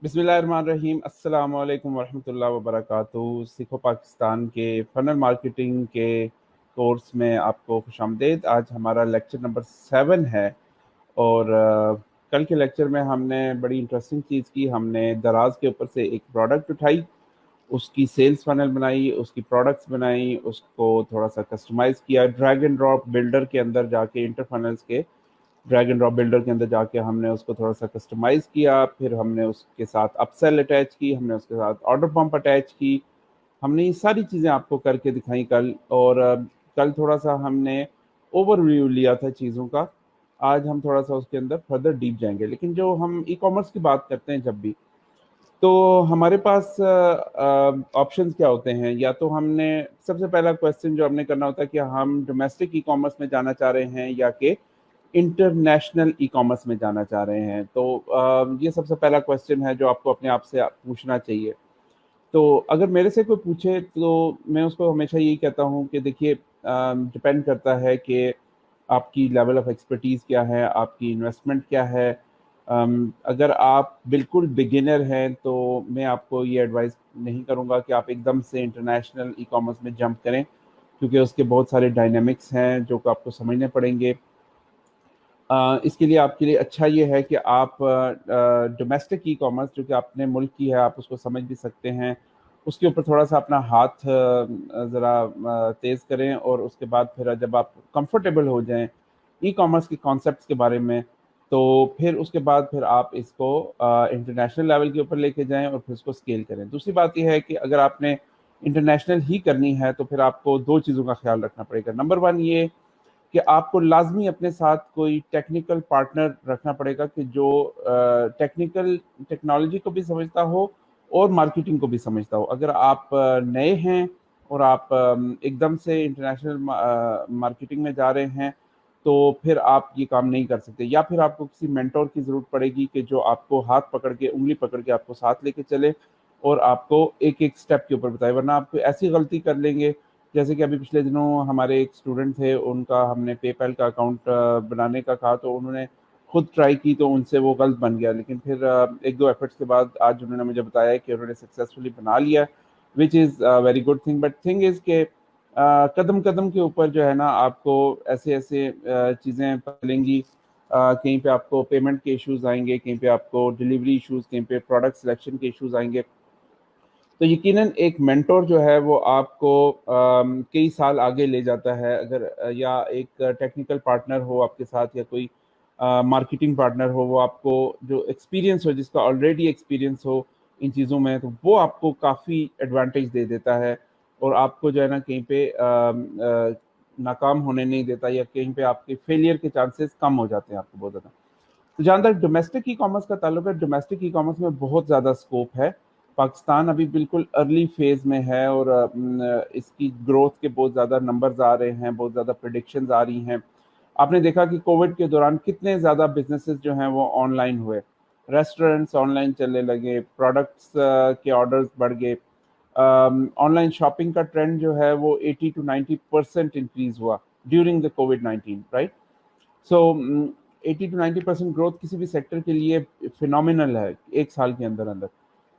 बिस्मिल्लाहिर्रहमानिर्रहीम, अस्सलाम वालेकुम वरहमतुल्लाहि वबरकातुहू। सीखो पाकिस्तान के फ़नल मार्केटिंग के कोर्स में आपको खुशामदीद। आज हमारा लेक्चर नंबर 7 है और कल के लेक्चर में हमने बड़ी इंटरेस्टिंग चीज़ की। हमने दराज के ऊपर से एक प्रोडक्ट उठाई, उसकी सेल्स फनल बनाई, उसकी प्रोडक्ट्स बनाई, उसको थोड़ा सा कस्टमाइज़ किया। ड्रैग एंड ड्रॉप बिल्डर के अंदर जाके इंटर फनल्स के ड्रैग एंड ड्रॉप बिल्डर के अंदर जाके हमने उसको थोड़ा सा कस्टमाइज़ किया। फिर हमने उसके साथ अपसेल अटैच की, हमने उसके साथ ऑर्डर पंप अटैच की। हमने ये सारी चीज़ें आपको करके दिखाई कल। और कल थोड़ा सा हमने ओवरव्यू लिया था चीज़ों का। आज हम थोड़ा सा उसके अंदर फर्दर डीप जाएंगे। लेकिन जो हम ई कॉमर्स की बात करते हैं जब भी, तो हमारे पास ऑप्शंस क्या होते हैं। या तो हमने सबसे पहला क्वेश्चन जो हमने करना होता है कि हम डोमेस्टिक ई कॉमर्स में जाना चाह रहे हैं या कि इंटरनेशनल ई कॉमर्स में जाना चाह रहे हैं। तो ये सबसे पहला क्वेश्चन है जो आपको अपने आप से पूछना चाहिए। तो अगर मेरे से कोई पूछे तो मैं उसको हमेशा यही कहता हूँ कि देखिए, डिपेंड करता है कि आपकी लेवल ऑफ एक्सपर्टीज़ क्या है, आपकी इन्वेस्टमेंट क्या है। अगर आप बिल्कुल बिगिनर हैं तो मैं आपको ये एडवाइस नहीं करूँगा कि आप एकदम से इंटरनेशनल ई कॉमर्स में जंप करें, क्योंकि उसके बहुत सारे डायनामिक्स हैं जो कि आपको समझने पड़ेंगे। इसके लिए आपके लिए अच्छा ये है कि आप डोमेस्टिक ई कॉमर्स जो कि अपने मुल्क की है, आप उसको समझ भी सकते हैं। उसके ऊपर थोड़ा सा अपना हाथ ज़रा तेज़ करें, और उसके बाद फिर जब आप कंफर्टेबल हो जाएं ई कॉमर्स के कॉन्सेप्ट्स के बारे में, तो फिर उसके बाद फिर आप इसको इंटरनेशनल लेवल के ऊपर लेके जाएं और फिर उसको स्केल करें। दूसरी बात यह है कि अगर आपने इंटरनेशनल ही करनी है तो फिर आपको दो चीज़ों का ख्याल रखना पड़ेगा। नंबर वन ये कि आपको लाजमी अपने साथ कोई टेक्निकल पार्टनर रखना पड़ेगा कि जो टेक्निकल टेक्नोलॉजी को भी समझता हो और मार्केटिंग को भी समझता हो। अगर आप नए हैं और आप एकदम से इंटरनेशनल मार्केटिंग में जा रहे हैं, तो फिर आप ये काम नहीं कर सकते। या फिर आपको किसी मेंटोर की ज़रूरत पड़ेगी कि जो आपको हाथ पकड़ के, उंगली पकड़ के आपको साथ लेके चले और आपको एक एक स्टेप के ऊपर बताए। वरना आप कोई ऐसी गलती कर लेंगे, जैसे कि अभी पिछले दिनों हमारे एक स्टूडेंट थे, उनका हमने पेपैल का अकाउंट बनाने का कहा, तो उन्होंने खुद ट्राई की तो उनसे वो गलत बन गया। लेकिन फिर एक दो एफर्ट्स के बाद आज उन्होंने मुझे बताया कि उन्होंने सक्सेसफुली बना लिया, which is very good thing. But thing is के कदम कदम के ऊपर जो है ना, आपको ऐसे ऐसे चीज़ें मिलेंगी। कहीं पे आपको पेमेंट के इश्यूज आएंगे, कहीं पे आपको डिलीवरी इश्यूज, कहीं पे प्रोडक्ट सिलेक्शन के इश्यूज आएंगे। तो यकीनन एक मेंटोर जो है वो आपको कई साल आगे ले जाता है। अगर या एक टेक्निकल पार्टनर हो आपके साथ, या कोई मार्केटिंग पार्टनर हो, वो आपको जो एक्सपीरियंस हो, जिसका ऑलरेडी एक्सपीरियंस हो इन चीज़ों में, तो वो आपको काफ़ी एडवांटेज दे देता है और आपको जो है ना कहीं पे नाकाम होने नहीं देता, या कहीं पे आपके फेलियर के चांसेस कम हो जाते हैं आपको बहुत ज़्यादा। तो जहाँ तक डोमेस्टिक ई कॉमर्स का ताल्लुक है, डोमेस्टिक ई कॉमर्स में बहुत ज़्यादा स्कोप है। पाकिस्तान अभी बिल्कुल अर्ली फेज में है और इसकी ग्रोथ के बहुत ज़्यादा नंबर्स आ रहे हैं, बहुत ज़्यादा प्रिडिक्शंस आ रही हैं। आपने देखा कि कोविड के दौरान कितने ज़्यादा बिजनेसेस जो हैं वो ऑनलाइन हुए, रेस्टोरेंट्स ऑनलाइन चलने लगे, प्रोडक्ट्स के ऑर्डर्स बढ़ गए। ऑनलाइन शॉपिंग का ट्रेंड जो है वो 80 to 90% इंक्रीज हुआ during the covid, right. So 80 to 90% growth किसी भी सेक्टर के लिए फिनोमिनल है एक साल के अंदर अंदर।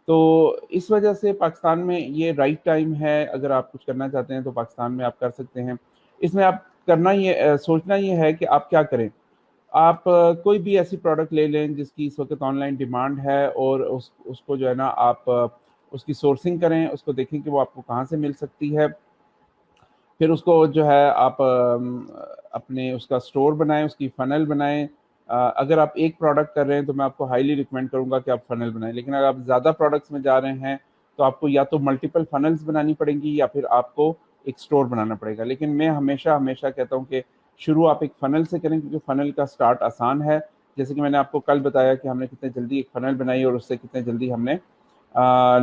तो इस वजह से पाकिस्तान में ये राइट टाइम है। अगर आप कुछ करना चाहते हैं तो पाकिस्तान में आप कर सकते हैं। इसमें आप करना ये सोचना ये है कि आप क्या करें। आप कोई भी ऐसी प्रोडक्ट ले लें जिसकी इस वक्त ऑनलाइन डिमांड है, और उसको जो है ना आप उसकी सोर्सिंग करें, उसको देखें कि वो आपको कहाँ से मिल सकती है। फिर उसको जो है आप अपने उसका स्टोर बनाएं, उसकी फ़नल बनाएं। अगर आप एक प्रोडक्ट कर रहे हैं तो मैं आपको हाईली रिकमेंड करूंगा कि आप फ़नल बनाएं। लेकिन अगर आप ज़्यादा प्रोडक्ट्स में जा रहे हैं तो आपको या तो मल्टीपल फ़नल्स बनानी पड़ेंगी या फिर आपको एक स्टोर बनाना पड़ेगा। लेकिन मैं हमेशा हमेशा कहता हूँ कि शुरू आप एक फ़नल से करें, क्योंकि फ़नल का स्टार्ट आसान है। जैसे कि मैंने आपको कल बताया कि हमने कितने जल्दी एक फ़नल बनाई और उससे कितने जल्दी हमने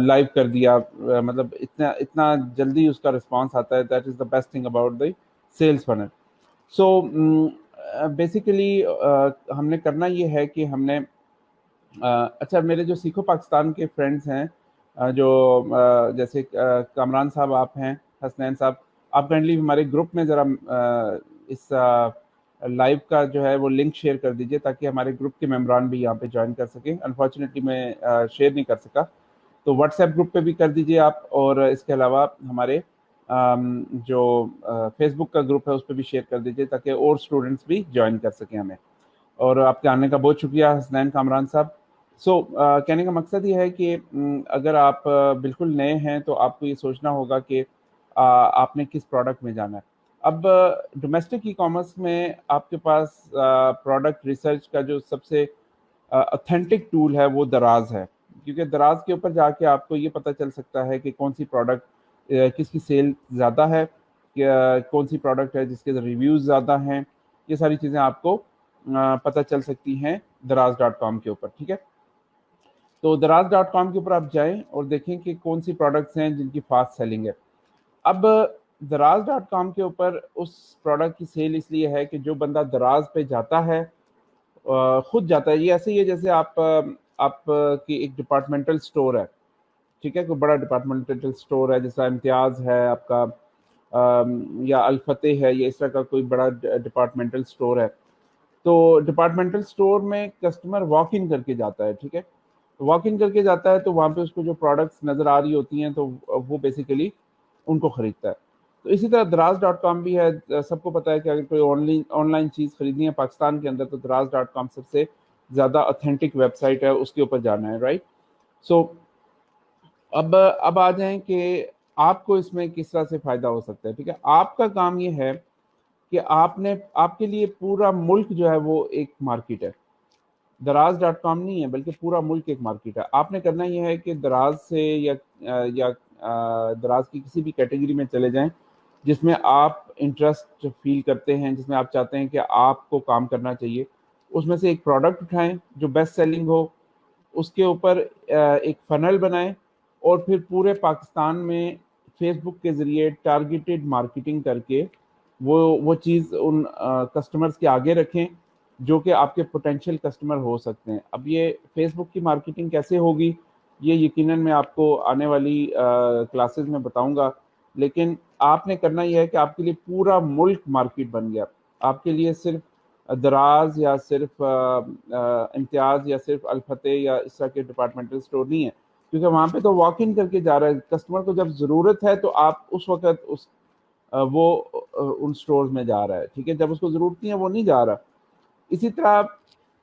लाइव कर दिया। मतलब इतना इतना जल्दी उसका रिस्पांस आता है। That is the best thing about the sales funnel. So basically हमने करना ये है कि हमने अच्छा, मेरे जो सीखो पाकिस्तान के फ्रेंड्स हैं, जो जैसे कामरान साहब आप हैं, हसनैन साहब, आप काइंडली हमारे ग्रुप में ज़रा इस लाइव का जो है वो लिंक शेयर कर दीजिए ताकि हमारे ग्रुप के मेम्बरान भी यहाँ पे ज्वाइन कर सकें। अनफॉर्चुनेटली मैं शेयर नहीं कर सका, तो व्हाट्सएप ग्रुप पे भी कर दीजिए आप, और इसके अलावा हमारे जो फेसबुक का ग्रुप है उस पर भी शेयर कर दीजिए ताकि और स्टूडेंट्स भी ज्वाइन कर सकें हमें। और आपके आने का बहुत शुक्रिया हसनैन कामरान साहब। कहने का मकसद ये है कि अगर आप बिल्कुल नए हैं तो आपको ये सोचना होगा कि आपने किस प्रोडक्ट में जाना है। अब डोमेस्टिक ई कॉमर्स में आपके पास प्रोडक्ट रिसर्च का जो सबसे ऑथेंटिक टूल है वो दराज है, क्योंकि दराज के ऊपर जाके आपको ये पता चल सकता है कि कौन सी प्रोडक्ट किसकी सेल ज़्यादा है, कौन सी प्रोडक्ट है जिसके रिव्यूज़ ज़्यादा हैं। ये सारी चीज़ें आपको पता चल सकती हैं दराज.com के ऊपर, ठीक है। तो दराज.com के ऊपर आप जाएं और देखें कि कौन सी प्रोडक्ट्स हैं जिनकी फास्ट सेलिंग है। अब दराज.com के ऊपर उस प्रोडक्ट की सेल इसलिए है कि जो बंदा दराज पे जाता है, खुद जाता है, ये ऐसे ही है जैसे आप की एक डिपार्टमेंटल स्टोर है, ठीक है, कोई बड़ा डिपार्टमेंटल स्टोर है जैसा इम्तियाज़ है आपका, या अल-फतेह है, या इस तरह का कोई बड़ा डिपार्टमेंटल स्टोर है। तो डिपार्टमेंटल स्टोर में कस्टमर वॉक इन करके जाता है, ठीक है, वॉक इन करके जाता है तो वहाँ पे उसको जो प्रोडक्ट्स नज़र आ रही होती हैं तो वो बेसिकली उनको ख़रीदता है। तो इसी तरह दराज.com भी है। सबको पता है कि अगर कोई ऑनलाइन चीज़ खरीदनी है पाकिस्तान के अंदर तो दराज.com सबसे ज़्यादा ऑथेंटिक वेबसाइट है, उसके ऊपर जाना है, राइट। सो अब आ जाएं कि आपको इसमें किस तरह से फ़ायदा हो सकता है, ठीक है। आपका काम ये है कि आपके लिए पूरा मुल्क जो है वो एक मार्केट है, दराज.com नहीं है बल्कि पूरा मुल्क एक मार्केट है। आपने करना ये है कि दराज से या दराज की किसी भी कैटेगरी में चले जाएं जिसमें आप इंटरेस्ट फील करते हैं, जिसमें आप चाहते हैं कि आपको काम करना चाहिए, उसमें से एक प्रोडक्ट उठाएं जो बेस्ट सेलिंग हो, उसके ऊपर एक फनल बनाएं और फिर पूरे पाकिस्तान में फेसबुक के ज़रिए टारगेटेड मार्केटिंग करके वो चीज़ उन कस्टमर्स के आगे रखें जो कि आपके पोटेंशियल कस्टमर हो सकते हैं। अब ये फेसबुक की मार्केटिंग कैसे होगी ये यकीनन मैं आपको आने वाली क्लासेस में बताऊंगा, लेकिन आपने करना यह है कि आपके लिए पूरा मुल्क मार्केट बन गया। आपके लिए सिर्फ दराज या सिर्फ इम्तियाज़ या सिर्फ अल-फतेह या इस तरह के डिपार्टमेंटल स्टोर नहीं है, क्योंकि वहाँ पे तो वॉक इन करके जा रहा है कस्टमर को, जब ज़रूरत है तो आप उस वक्त वो उन स्टोर्स में जा रहा है, ठीक है, जब उसको ज़रूरत नहीं है वो नहीं जा रहा। इसी तरह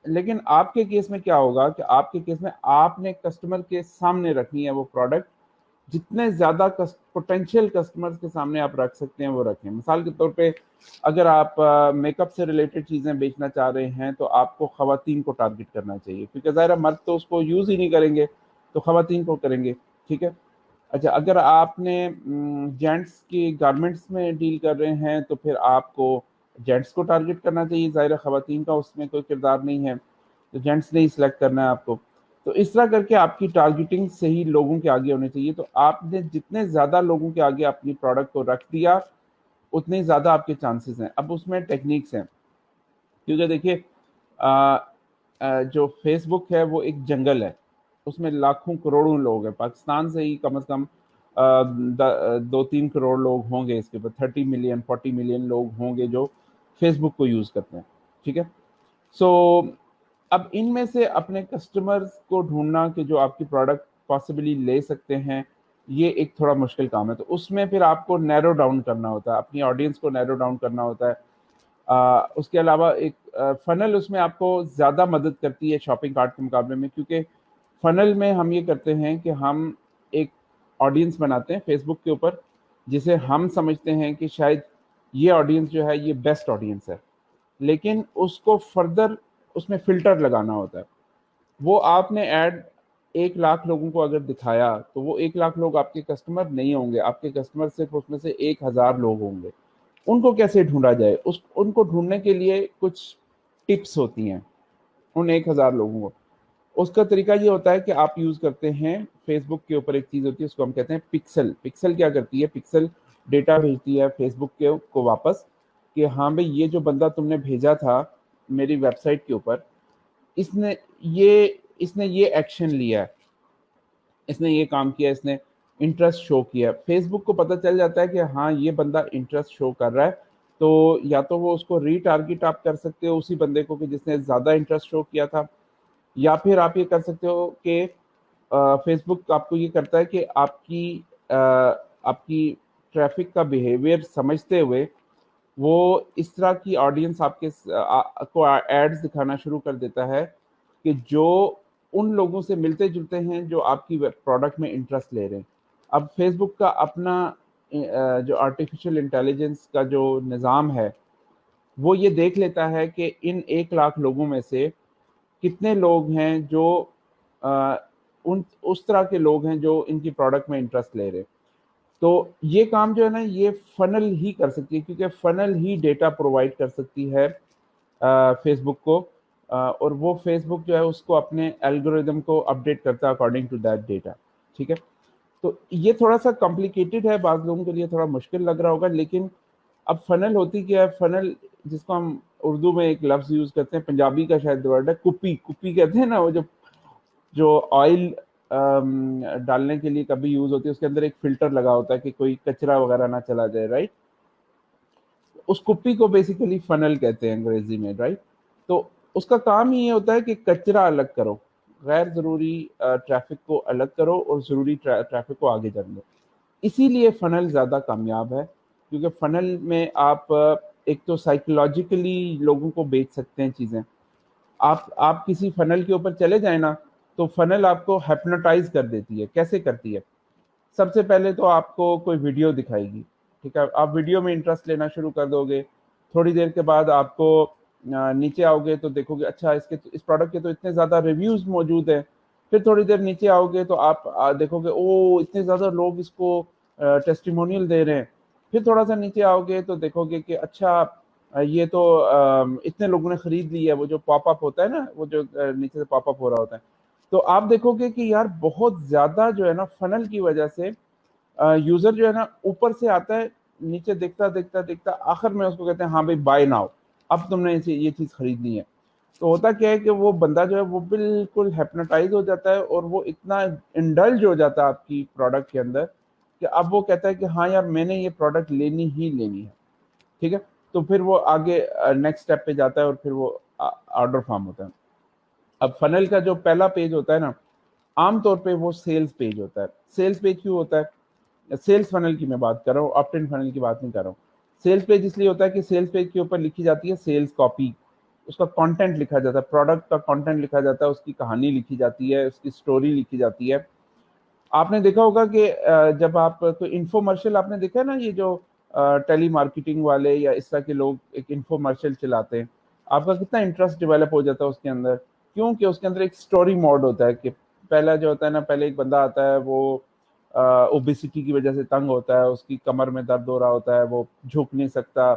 लेकिन आपके केस में क्या होगा कि आपके केस में आपने कस्टमर के सामने रखनी है वो प्रोडक्ट, जितने ज़्यादा पोटेंशियल कस्टमर्स के सामने आप रख सकते हैं वो रखें। मिसाल के तौर पे अगर आप मेकअप से रिलेटेड चीज़ें बेचना चाह रहे हैं तो आपको ख़वातीन को टारगेट करना चाहिए, क्योंकि ज़ाहिर मर्द तो उसको यूज़ ही नहीं करेंगे, तो ख़वातीन को करेंगे, ठीक है। अच्छा, अगर आपने जेंट्स की गारमेंट्स में डील कर रहे हैं तो फिर आपको जेंट्स को टारगेट करना चाहिए, ज़ाहिर ख़वातीन का उसमें कोई किरदार नहीं है, तो जेंट्स ने ही सिलेक्ट करना है आपको। तो इस तरह करके आपकी टारगेटिंग सही लोगों के आगे होनी चाहिए। तो आपने जितने ज़्यादा लोगों के आगे अपनी प्रोडक्ट को रख दिया उतने ज़्यादा आपके चांसेस हैं। अब उसमें टेक्निक्स हैं, क्योंकि देखिए जो फेसबुक है वो एक जंगल है, उसमें लाखों करोड़ों लोग हैं। पाकिस्तान से ही कम से कम 2-3 करोड़ लोग होंगे, इसके ऊपर 30 मिलियन 40 मिलियन लोग होंगे जो फेसबुक को यूज़ करते हैं, ठीक है। सो अब इनमें से अपने कस्टमर्स को ढूंढना कि जो आपकी प्रोडक्ट पॉसिबली ले सकते हैं, ये एक थोड़ा मुश्किल काम है। तो उसमें फिर आपको नैरो डाउन करना होता है, अपनी ऑडियंस को नैरो डाउन करना होता है। उसके अलावा एक फनल उसमें आपको ज़्यादा मदद करती है शॉपिंग कार्ट के मुकाबले में, क्योंकि फनल में हम ये करते हैं कि हम एक ऑडियंस बनाते हैं फेसबुक के ऊपर जिसे हम समझते हैं कि शायद ये ऑडियंस जो है ये बेस्ट ऑडियंस है, लेकिन उसको फर्दर उसमें फ़िल्टर लगाना होता है। वो आपने ऐड 1 लाख लोगों को अगर दिखाया तो वो 1 लाख लोग आपके कस्टमर नहीं होंगे, आपके कस्टमर सिर्फ उसमें से 1000 लोग होंगे। उनको कैसे ढूंढा जाए, उनको ढूंढने के लिए कुछ टिप्स होती हैं उन 1000 लोगों को। उसका तरीका ये होता है कि आप यूज़ करते हैं फेसबुक के ऊपर एक चीज़ होती है, उसको हम कहते हैं पिक्सल। पिक्सल क्या करती है, पिक्सल डेटा भेजती है फेसबुक के को वापस कि हाँ भाई ये जो बंदा तुमने भेजा था मेरी वेबसाइट के ऊपर, इसने ये एक्शन लिया है, इसने ये काम किया, इसने इंटरेस्ट शो किया। फेसबुक को पता चल जाता है कि हाँ ये बंदा इंटरेस्ट शो कर रहा है, تو یا تو وہ اس کو ری ٹارگیٹ آپ کر سکتے ہو اسی بندے کو کہ جس نے زیادہ انٹرسٹ شو کیا تھا، یا پھر آپ یہ کر سکتے ہو کہ فیس بک آپ کو یہ کرتا ہے کہ آپ کی ٹریفک کا بیہیویئر سمجھتے ہوئے وہ اس طرح کی آڈینس آپ کے کو ایڈز دکھانا شروع کر دیتا ہے کہ جو ان لوگوں سے ملتے جلتے ہیں جو آپ کی پروڈکٹ میں انٹرسٹ لے رہے ہیں۔ اب فیس بک کا اپنا جو آرٹیفیشل انٹیلیجنس کا جو نظام ہے وہ یہ دیکھ لیتا ہے کہ ان 1 لاکھ لوگوں میں سے کتنے لوگ ہیں جو اس طرح کے لوگ ہیں جو ان کی پروڈکٹ میں انٹرسٹ لے رہے ہیں۔ تو یہ کام جو ہے نا یہ فنل ہی کر سکتی ہے، کیونکہ فنل ہی ڈیٹا پرووائڈ کر سکتی ہے فیس بک کو، اور وہ فیس بک جو ہے اس کو اپنے الگوریدم کو اپڈیٹ کرتا ہے اکارڈنگ ٹو دیٹ ڈیٹا، ٹھیک ہے۔ تو یہ تھوڑا سا کمپلیکیٹڈ ہے، بعض لوگوں کے لیے تھوڑا مشکل لگ رہا ہوگا، لیکن اب فنل ہوتی کیا ہے؟ فنل جس کو ہم اردو میں ایک لفظ یوز کرتے ہیں، پنجابی کا شاید ورڈ ہے، کپی، کپی کہتے ہیں نا، وہ جو آئل ڈالنے کے لیے کبھی یوز ہوتی ہے، اس کے اندر ایک فلٹر لگا ہوتا ہے کہ کوئی کچرا وغیرہ نہ چلا جائے، رائٹ؟ اس کپی کو بیسیکلی فنل کہتے ہیں انگریزی میں، رائٹ؟ تو اس کا کام ہی یہ ہوتا ہے کہ کچرا الگ کرو، غیر ضروری ٹریفک کو الگ کرو اور ضروری ٹریفک کو آگے جانے دو۔ اسی لیے فنل زیادہ کامیاب ہے، کیونکہ فنل میں آپ ایک تو سائیکولوجیکلی لوگوں کو بیچ سکتے ہیں چیزیں۔ آپ کسی فنل کے اوپر چلے جائیں نا تو فنل آپ کو ہیپنوٹائز کر دیتی ہے۔ کیسے کرتی ہے؟ سب سے پہلے تو آپ کو کوئی ویڈیو دکھائے گی، ٹھیک ہے، آپ ویڈیو میں انٹرسٹ لینا شروع کر دو گے، تھوڑی دیر کے بعد آپ کو نیچے آؤ گے تو دیکھو گے اچھا اس پروڈکٹ کے تو اتنے زیادہ ریویوز موجود ہیں، پھر تھوڑی دیر نیچے آؤ گے تو آپ دیکھو گے او اتنے زیادہ لوگ اس کو ٹیسٹیمونیل دے رہے ہیں، پھر تھوڑا سا نیچے آؤ گے تو دیکھو گے کہ اچھا یہ تو اتنے لوگوں نے خرید لی ہے، وہ جو پاپ اپ ہوتا ہے نا، وہ جو نیچے سے پاپ اپ ہو رہا ہوتا ہے، تو آپ دیکھو گے کہ یار بہت زیادہ جو ہے نا فنل کی وجہ سے یوزر جو ہے نا اوپر سے آتا ہے، نیچے دیکھتا دیکھتا دیکھتا آخر میں اس کو کہتے ہیں ہاں بھائی بائی ناؤ، اب تم نے یہ چیز خریدنی ہے۔ تو ہوتا کیا ہے کہ وہ بندہ جو ہے وہ بالکل ہیپنوٹائز ہو جاتا ہے، اور وہ اتنا انڈلج ہو جاتا ہے آپ کی پروڈکٹ کے اندر کہ اب وہ کہتا ہے کہ ہاں یار میں نے یہ پروڈکٹ لینی ہی لینی ہے، ٹھیک ہے۔ تو پھر وہ آگے نیکسٹ اسٹیپ پہ جاتا ہے اور پھر وہ آرڈر فارم ہوتا ہے۔ اب فنل کا جو پہلا پیج ہوتا ہے نا، عام طور پہ وہ سیلز پیج ہوتا ہے۔ سیلز پیج کیوں ہوتا ہے؟ سیلز فنل کی میں بات کر رہا ہوں، آپٹ ان فنل کی بات نہیں کر رہا ہوں۔ سیلز پیج اس لیے ہوتا ہے کہ سیلز پیج کے اوپر لکھی جاتی ہے سیلز کاپی، اس کا کانٹینٹ لکھا جاتا ہے، پروڈکٹ کا کانٹینٹ لکھا جاتا ہے، اس کی کہانی لکھی جاتی ہے، اس کی سٹوری لکھی جاتی ہے۔ آپ نے دیکھا ہوگا کہ جب آپ کوئی انفومرشل آپ نے دیکھا ہے نا، یہ جو ٹیلی مارکیٹنگ والے یا اس طرح کے لوگ ایک انفومرشل چلاتے ہیں، آپ کا کتنا انٹرسٹ ڈیولپ ہو جاتا ہے اس کے اندر، کیوں کہ اس کے اندر ایک سٹوری موڈ ہوتا ہے کہ پہلا جو ہوتا ہے نا، پہلے ایک بندہ آتا ہے، وہ اوبیسٹی کی وجہ سے تنگ ہوتا ہے، اس کی کمر میں درد ہو رہا ہوتا ہے، وہ جھک نہیں سکتا،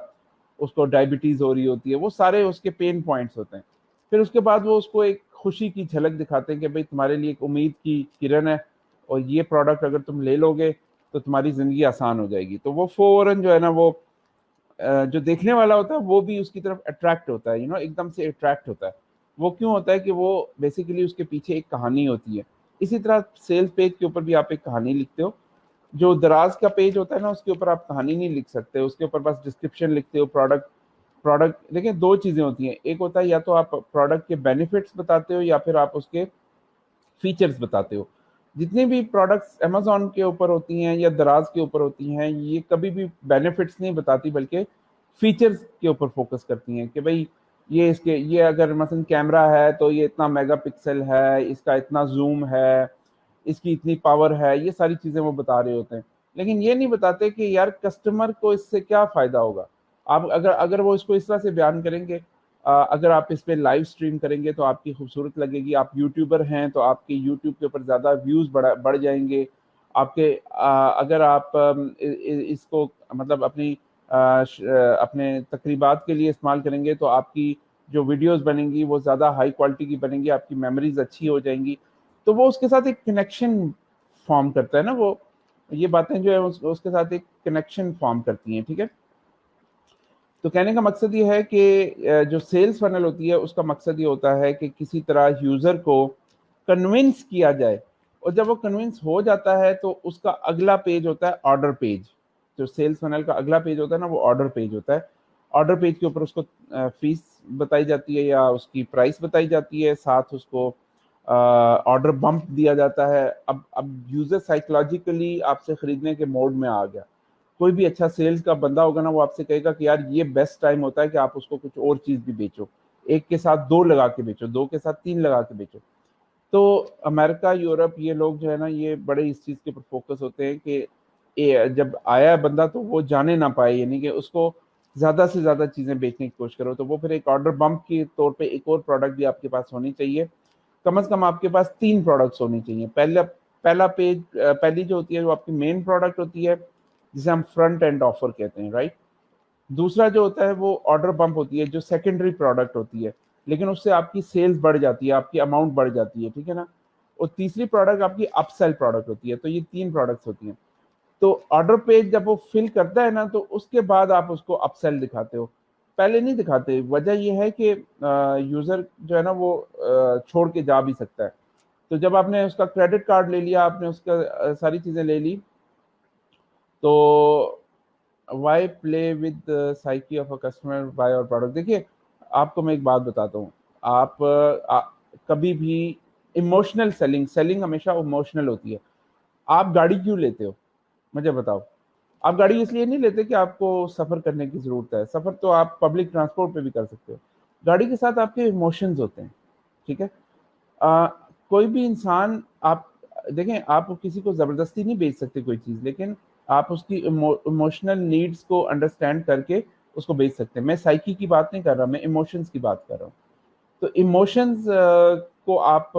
اس کو ڈائبٹیز ہو رہی ہوتی ہے، وہ سارے اس کے پین پوائنٹس ہوتے ہیں۔ پھر اس کے بعد وہ اس کو ایک خوشی کی جھلک دکھاتے ہیں کہ بھئی تمہارے لیے ایک امید کی کرن ہے، اور یہ پروڈکٹ اگر تم لے لو گے تو تمہاری زندگی آسان ہو جائے گی۔ تو وہ فوراً جو ہے نا وہ جو دیکھنے والا ہوتا ہے وہ بھی اس کی طرف اٹریکٹ ہوتا ہے، ایک دم سے اٹریکٹ ہوتا ہے۔ وہ کیوں ہوتا ہے کہ وہ بیسیکلی اس کے پیچھے ایک کہانی ہوتی ہے۔ اسی طرح سیلز پیج کے اوپر بھی آپ ایک کہانی لکھتے ہو۔ جو دراز کا پیج ہوتا ہے نا، اس کے اوپر آپ کہانی نہیں لکھ سکتے، اس کے اوپر بس ڈسکرپشن لکھتے ہو، پروڈکٹ دیکھیں دو چیزیں ہوتی ہیں، ایک ہوتا ہے یا تو آپ پروڈکٹ کے بینیفٹس بتاتے ہو یا پھر آپ اس کے فیچرز بتاتے ہو۔ جتنے بھی پروڈکٹس امیزون کے اوپر ہوتی ہیں یا دراز کے اوپر ہوتی ہیں، یہ کبھی بھی بینیفٹس نہیں بتاتی بلکہ فیچرز کے اوپر فوکس کرتی ہیں کہ بھئی یہ اگر مثلا کیمرہ ہے تو یہ اتنا میگا پکسل ہے، اس کا اتنا زوم ہے، اس کی اتنی پاور ہے، یہ ساری چیزیں وہ بتا رہے ہوتے ہیں، لیکن یہ نہیں بتاتے کہ یار کسٹمر کو اس سے کیا فائدہ ہوگا۔ آپ اگر وہ اس کو اس طرح سے بیان کریں گے، اگر آپ اس پہ لائیو سٹریم کریں گے تو آپ کی خوبصورت لگے گی، آپ یوٹیوبر ہیں تو آپ کے یوٹیوب کے اوپر زیادہ ویوز بڑھ جائیں گے، آپ کے اگر آپ اس کو مطلب اپنے تقریبات کے لیے استعمال کریں گے تو آپ کی جو ویڈیوز بنیں گی وہ زیادہ ہائی کوالٹی کی بنیں گی، آپ کی میموریز اچھی ہو جائیں گی، تو وہ اس کے ساتھ ایک کنیکشن فارم کرتا ہے نا، وہ یہ باتیں جو ہے اس کے ساتھ ایک کنیکشن فارم کرتی ہیں، ٹھیک ہے۔ تو کہنے کا مقصد یہ ہے کہ جو سیلز فنل ہوتی ہے اس کا مقصد یہ ہوتا ہے کہ کسی طرح یوزر کو کنونس کیا جائے، اور جب وہ کنونس ہو جاتا ہے تو اس کا اگلا پیج ہوتا ہے آرڈر پیج۔ جو سیلز فنل کا اگلا پیج ہوتا ہے نا وہ آرڈر پیج ہوتا ہے، ऑर्डर पेज के ऊपर उसको फीस बताई जाती है या उसकी प्राइस बताई जाती है, साथ उसको ऑर्डर बम्प दिया जाता है। अब यूजर साइकोलॉजिकली आपसे खरीदने के मोड में आ गया। कोई भी अच्छा सेल्स का बंदा होगा ना, वो आपसे कहेगा कि यार ये बेस्ट टाइम होता है कि आप उसको कुछ और चीज भी बेचो, एक के साथ दो लगा के बेचो, दो के साथ तीन लगा के बेचो। तो अमेरिका, यूरोप, ये लोग जो है ना, ये बड़े इस चीज के ऊपर फोकस होते हैं कि जब आया है बंदा तो वो जाने ना पाए, यानी कि उसको ज्यादा से ज्यादा चीजें बेचने की कोशिश करो। तो वो फिर एक ऑर्डर बम्प के तौर पे एक और प्रोडक्ट भी आपके पास होनी चाहिए। कम से कम आपके पास 3 प्रोडक्ट्स होनी चाहिए। पहला पेज, पहली जो होती है वो आपकी मेन प्रोडक्ट होती है, जिसे हम फ्रंट एंड ऑफर कहते हैं, राइट। दूसरा जो होता है वो ऑर्डर बम्प होती है, जो सेकेंडरी प्रोडक्ट होती है, लेकिन उससे आपकी सेल्स बढ़ जाती है, आपकी अमाउंट बढ़ जाती है, ठीक है ना। और तीसरी प्रोडक्ट आपकी अपसेल प्रोडक्ट होती है। तो ये 3 प्रोडक्ट्स होती हैं। तो ऑर्डर पेज जब वो फिल करता है ना, तो उसके बाद आप उसको अपसेल दिखाते हो, पहले नहीं दिखाते। वजह ये है कि यूजर जो है ना वो छोड़ के जा भी सकता है। तो जब आपने उसका क्रेडिट कार्ड ले लिया, आपने उसका सारी चीजें ले ली, तो why play with psyche of a customer buy और प्रोडक्ट। देखिए, आपको मैं एक बात बताता हूँ। आप कभी भी इमोशनल सेलिंग हमेशा इमोशनल होती है। आप गाड़ी क्यों लेते हो, मुझे बताओ। आप गाड़ी इसलिए नहीं लेते कि आपको सफर करने की जरूरत है, सफर तो आप पब्लिक ट्रांसपोर्ट पे भी कर सकते हो। गाड़ी के साथ आपके इमोशंस होते हैं, ठीक है। आ, कोई भी इंसान, आप देखें, आप किसी को जबरदस्ती नहीं बेच सकते कोई चीज, लेकिन आप उसकी इमोशनल नीड्स को अंडरस्टैंड करके उसको बेच सकते हैं। मैं साइकी की बात नहीं कर रहा, मैं इमोशंस की बात कर रहा हूँ। तो इमोशंस को आप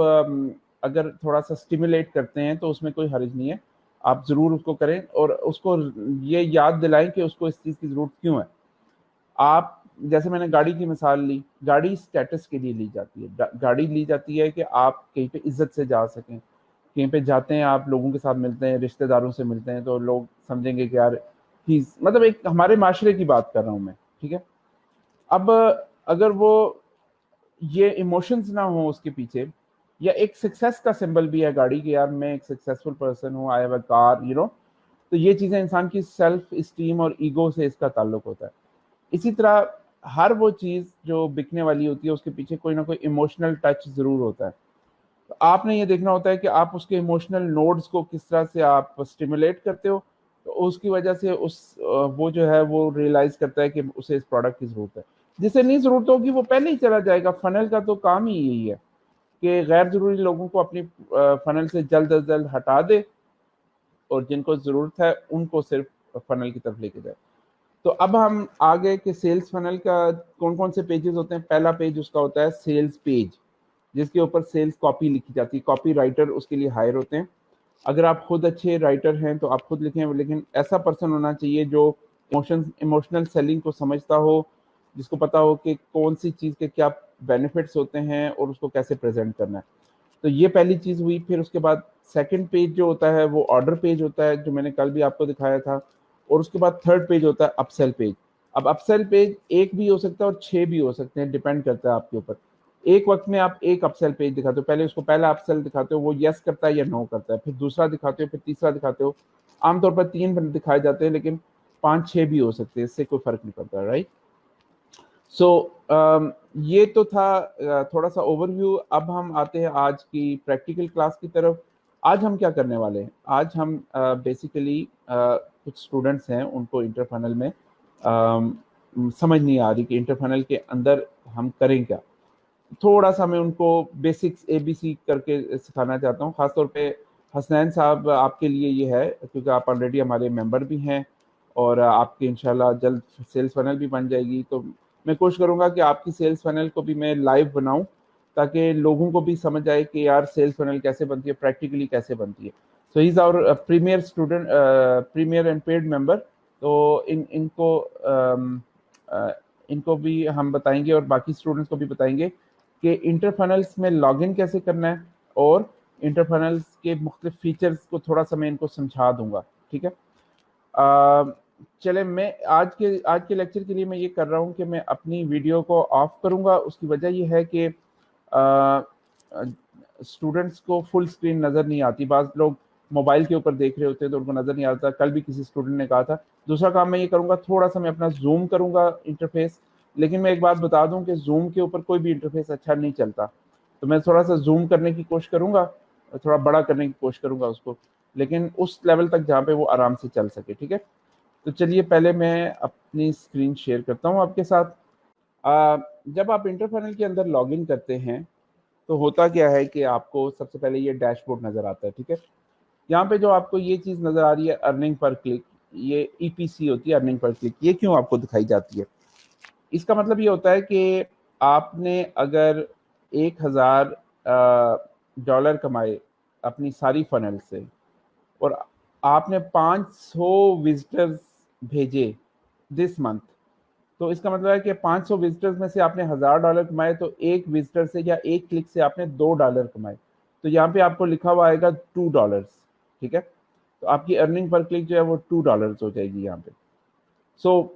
अगर थोड़ा सा स्टिमुलेट करते हैं तो उसमें कोई हर्ज नहीं है, आप जरूर उसको करें और उसको ये याद दिलाएं कि उसको इस चीज की जरूरत क्यों है। आप, जैसे मैंने गाड़ी की मिसाल ली, गाड़ी स्टेटस के लिए ली जाती है। गाड़ी ली जाती है कि आप कहीं पे इज्जत से जा सकें। कहीं पे जाते हैं, आप लोगों के साथ मिलते हैं, रिश्तेदारों से मिलते हैं, तो लोग समझेंगे कि यार ही, मतलब एक हमारे माशरे की बात कर रहा हूँ मैं, ठीक है। अब अगर वो ये इमोशंस ना हो उसके पीछे, या एक सक्सेस का सिंबल भी है गाड़ी की, यार मैं एक सक्सेसफुल पर्सन हूँ, आई हैव अ कार, तो ये चीजें इंसान की सेल्फ स्टीम और ईगो से इसका ताल्लुक होता है। इसी तरह हर वो चीज जो बिकने वाली होती है उसके पीछे कोई ना कोई इमोशनल टच जरूर होता है। तो आपने ये देखना होता है कि आप उसके इमोशनल नोड्स को किस तरह से आप स्टिमुलेट करते हो। तो उसकी वजह से वो जो है वो रियलाइज करता है कि उसे इस प्रोडक्ट की जरूरत है। जिसे नहीं जरूरत होगी वो पहले ही चला जाएगा। फनल का तो काम ही यही है कि गैर जरूरी लोगों को अपनी फनल से जल्द अज जल्द हटा दे, और जिनको जरूरत है उनको सिर्फ फनल की तरफ लेके जाए। तो अब हम आगे के सेल्स फनल का कौन कौन से पेजेस होते हैं। पहला पेज उसका होता है सेल्स पेज, जिसके ऊपर सेल्स कॉपी लिखी जाती है। कॉपी राइटर उसके लिए हायर होते हैं। अगर आप खुद अच्छे राइटर हैं तो आप खुद लिखें, लेकिन ऐसा पर्सन होना चाहिए जो इमोशनल सेलिंग को समझता हो, जिसको पता हो कि कौन सी चीज़ के क्या बेनिफिट्स होते हैं और उसको कैसे प्रेजेंट करना है। तो ये पहली चीज़ हुई। फिर उसके बाद सेकंड पेज जो होता है वो ऑर्डर पेज होता है, जो मैंने कल भी आपको दिखाया था। और उसके बाद थर्ड पेज होता है अपसेल पेज। अब अपसेल पेज एक भी हो सकता है और 6 भी हो सकते हैं, डिपेंड करता है आपके ऊपर। एक वक्त में आप एक अपसेल पेज दिखाते हो, पहले उसको पहला अपसेल दिखाते हो, वो यस करता है या नो करता है, फिर दूसरा दिखाते हो, फिर तीसरा दिखाते हो। आमतौर पर 3 दिखाए जाते हैं, लेकिन 5-6 भी हो सकते हैं, इससे कोई फर्क नहीं पड़ता, राइट। सो ये तो था थोड़ा सा ओवरव्यू। अब हम आते हैं आज की प्रैक्टिकल क्लास की तरफ। आज हम क्या करने वाले हैं, आज हम बेसिकली कुछ स्टूडेंट्स हैं, उनको इंटर फाइनल में समझ नहीं आ रही कि इंटर फाइनल के अंदर हम करें क्या। थोड़ा सा मैं उनको बेसिक्स ABC करके सिखाना चाहता हूँ। खासतौर पे हसनैन साहब, आपके लिए ये है क्योंकि आप ऑलरेडी हमारे मेंबर भी हैं और आपकी इंशाल्लाह जल्द सेल्स फनल भी बन जाएगी। तो मैं कोशिश करूंगा कि आपकी सेल्स फनल को भी मैं लाइव बनाऊं, ताकि लोगों को भी समझ आए कि यार सेल्स फनल कैसे बनती है, प्रैक्टिकली कैसे बनती है। So he is our premier student, premier and paid member. तो इनको भी हम बताएंगे और बाकी स्टूडेंट्स को भी बताएंगे कि इंटरफनल्स में लॉगिन कैसे करना है, और इंटरफनल्स के मुख्तलिफ फीचर्स को थोड़ा सा मैं इनको समझा दूंगा, ठीक है। चले, मैं आज के लेक्चर के लिए मैं ये कर रहा हूँ कि मैं अपनी वीडियो को ऑफ करूँगा। उसकी वजह ये है कि स्टूडेंट्स को फुल स्क्रीन नज़र नहीं आती। बाज़ लोग मोबाइल के ऊपर देख रहे होते हैं तो उनको नज़र नहीं आता। कल भी किसी स्टूडेंट ने कहा था, दूसरा काम मैं ये करूँगा, थोड़ा सा मैं अपना जूम करूँगा इंटरफेस, लेकिन मैं एक बात बता दूं कि जूम के ऊपर कोई भी इंटरफेस अच्छा नहीं चलता, तो मैं थोड़ा सा जूम करने की कोशिश करूंगा, थोड़ा बड़ा करने की कोशिश करूंगा उसको, लेकिन उस लेवल तक जहाँ पे वो आराम से चल सके। ठीक है, तो चलिए पहले मैं अपनी स्क्रीन शेयर करता हूँ आपके साथ। जब आप इंटरफनल के अंदर लॉग इन करते हैं तो होता क्या है कि आपको सबसे पहले ये डैशबोर्ड नज़र आता है। ठीक है, यहाँ पे जो आपको ये चीज़ नज़र आ रही है अर्निंग पर क्लिक, ये ईपीसी होती है अर्निंग पर क्लिक, ये क्यों आपको दिखाई जाती है? इसका मतलब ये होता है कि आपने अगर 1000 डॉलर कमाए अपनी सारी फनल से और आपने 500 विजिटर्स भेजे दिस मंथ, तो इसका मतलब है कि 500 विजिटर्स में से आपने $1000 कमाए, तो एक विजिटर से या एक क्लिक से आपने $2 कमाए, तो यहाँ पे आपको लिखा हुआ आएगा $2। ठीक है, तो आपकी अर्निंग पर क्लिक जो है वो $2 हो जाएगी यहाँ पे। सो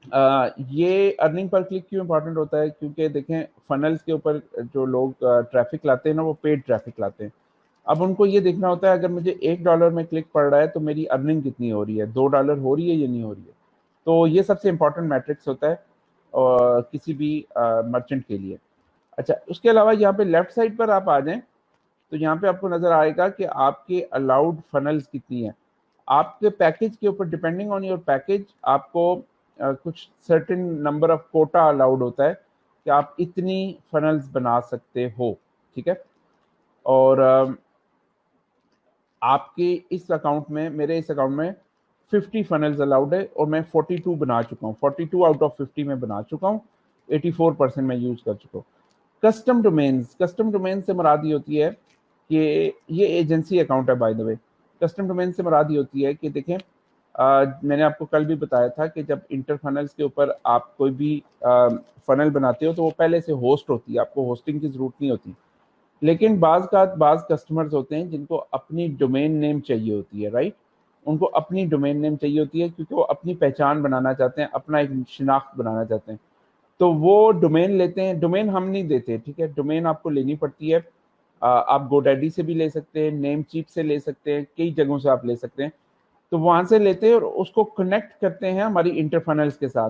ये अर्निंग पर क्लिक क्यों इंपॉर्टेंट होता है? क्योंकि देखें फनल्स के ऊपर जो लोग ट्रैफिक लाते हैं ना, वो पेड ट्रैफिक लाते हैं। अब उनको ये देखना होता है अगर मुझे $1 में क्लिक पड़ रहा है तो मेरी अर्निंग कितनी हो रही है, $2 हो रही है या नहीं हो रही है। तो ये सबसे इम्पोर्टेंट मैट्रिक्स होता है किसी भी मर्चेंट के लिए। अच्छा, उसके अलावा यहाँ पे लेफ्ट साइड पर आप आ जाएं तो यहाँ पे आपको नजर आएगा कि आपके अलाउड फनल्स कितनी है। आपके पैकेज के ऊपर डिपेंडिंग ऑन योर पैकेज आपको कुछ certain number of quota allowed होता है कि आप इतनी फनल्स बना सकते हो। ठीक है, और आपके इस अकाउंट में, मेरे इस अकाउंट में 50 फनल्स अलाउड है और मैं 42 बना चुका हूँ, 42 आउट ऑफ 50 में बना चुका हूँ, 84% मैं यूज कर चुका हूँ। कस्टम डोमेन्स, कस्टम डोमेन से मुराद ये होती है कि ये एजेंसी अकाउंट है by the way. Custom domain से मुराद ये होती है कि देखें मैंने आपको कल भी बताया था कि जब इंटर फनल्स के ऊपर आप कोई भी फनल बनाते हो तो वो पहले से होस्ट होती है, आपको होस्टिंग की जरूरत नहीं होती। लेकिन बाज कस्टमर्स होते हैं जिनको अपनी डोमेन नेम चाहिए होती है, राइट? उनको अपनी डोमेन नेम चाहिए होती है क्योंकि वो अपनी पहचान बनाना चाहते हैं, अपना एक शिनाख्त बनाना चाहते हैं, तो वो डोमेन लेते हैं। डोमेन हम नहीं देते, ठीक है, डोमेन आपको लेनी पड़ती है। आप गोडैडी से भी ले सकते हैं, नेम चीप से ले सकते हैं, कई जगहों से आप ले सकते हैं। तो वहां से लेते हैं और उसको कनेक्ट करते हैं हमारी इंटरफनल्स के साथ,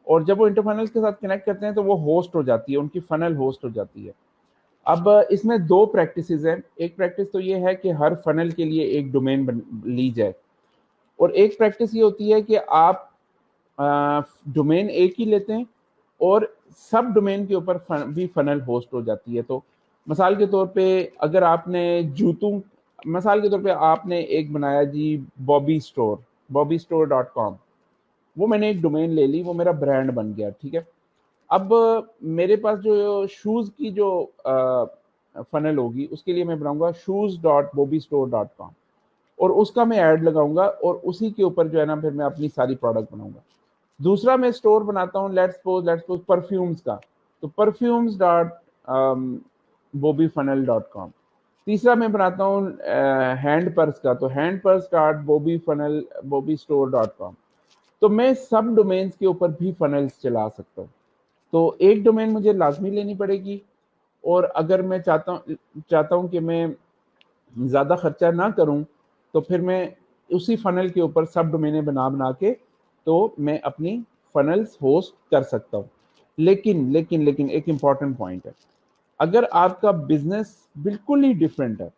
और जब वो इंटरफनल्स के साथ कनेक्ट करते हैं तो वो होस्ट हो जाती है, उनकी फनल होस्ट हो जाती है। अब इसमें दो प्रैक्टिसेस हैं। एक प्रैक्टिस तो ये है कि हर फनल के लिए एक डोमेन ली जाए, और एक प्रैक्टिस ये होती है कि आप डोमेन एक ही लेते हैं और सब डोमेन के ऊपर भी फनल होस्ट हो जाती है। तो मिसाल के तौर पे अगर आपने जूतों, मिसाल के तौर पे आपने एक बनाया जी बॉबी स्टोर, bobbystore.com, वो मैंने एक डोमेन ले ली, वो मेरा ब्रांड बन गया। ठीक है, अब मेरे पास जो शूज़ की जो फनल होगी उसके लिए मैं बनाऊंगा shoes.bobbystore.com, और उसका मैं ऐड लगाऊंगा और उसी के ऊपर जो है ना फिर मैं अपनी सारी प्रोडक्ट बनाऊंगा। दूसरा मैं स्टोर बनाता हूँ लेट्स सपोज परफ्यूम्स का, तो perfumes.bobbyfunnel.com। तीसरा मैं बनाता हूँ हैंड पर्स का, तो handpurse.bobbyfunnel.bobbystore.com। तो मैं सब डोमेन्स के ऊपर भी फनल्स चला सकता हूँ। तो एक डोमेन मुझे लाजमी लेनी पड़ेगी, और अगर मैं चाहता हूँ कि मैं ज़्यादा खर्चा ना करूँ तो फिर मैं उसी फनल के ऊपर सब डोमेने बना बना के तो मैं अपनी फनल्स होस्ट कर सकता हूँ। लेकिन लेकिन लेकिन एक इम्पॉर्टेंट पॉइंट है, अगर आपका बिजनेस बिल्कुल ही डिफरेंट है,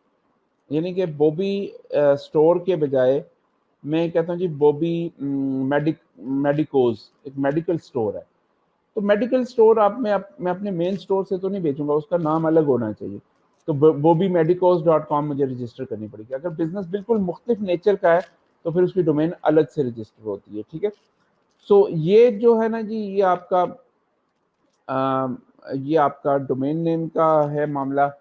यानी कि बॉबी स्टोर के बजाय मैं कहता हूँ जी बॉबी मेडिकोज, एक मेडिकल स्टोर है, तो मेडिकल स्टोर मैं अपने मेन स्टोर से तो नहीं बेचूंगा, उसका नाम अलग होना चाहिए। तो bobbymedicos.com मुझे रजिस्टर करनी पड़ेगी। अगर बिजनेस बिल्कुल मुख्तलिफ नेचर का है तो फिर उसकी डोमेन अलग से रजिस्टर होती है। ठीक है, सो ये आपका डोमेन नेम का है मामला।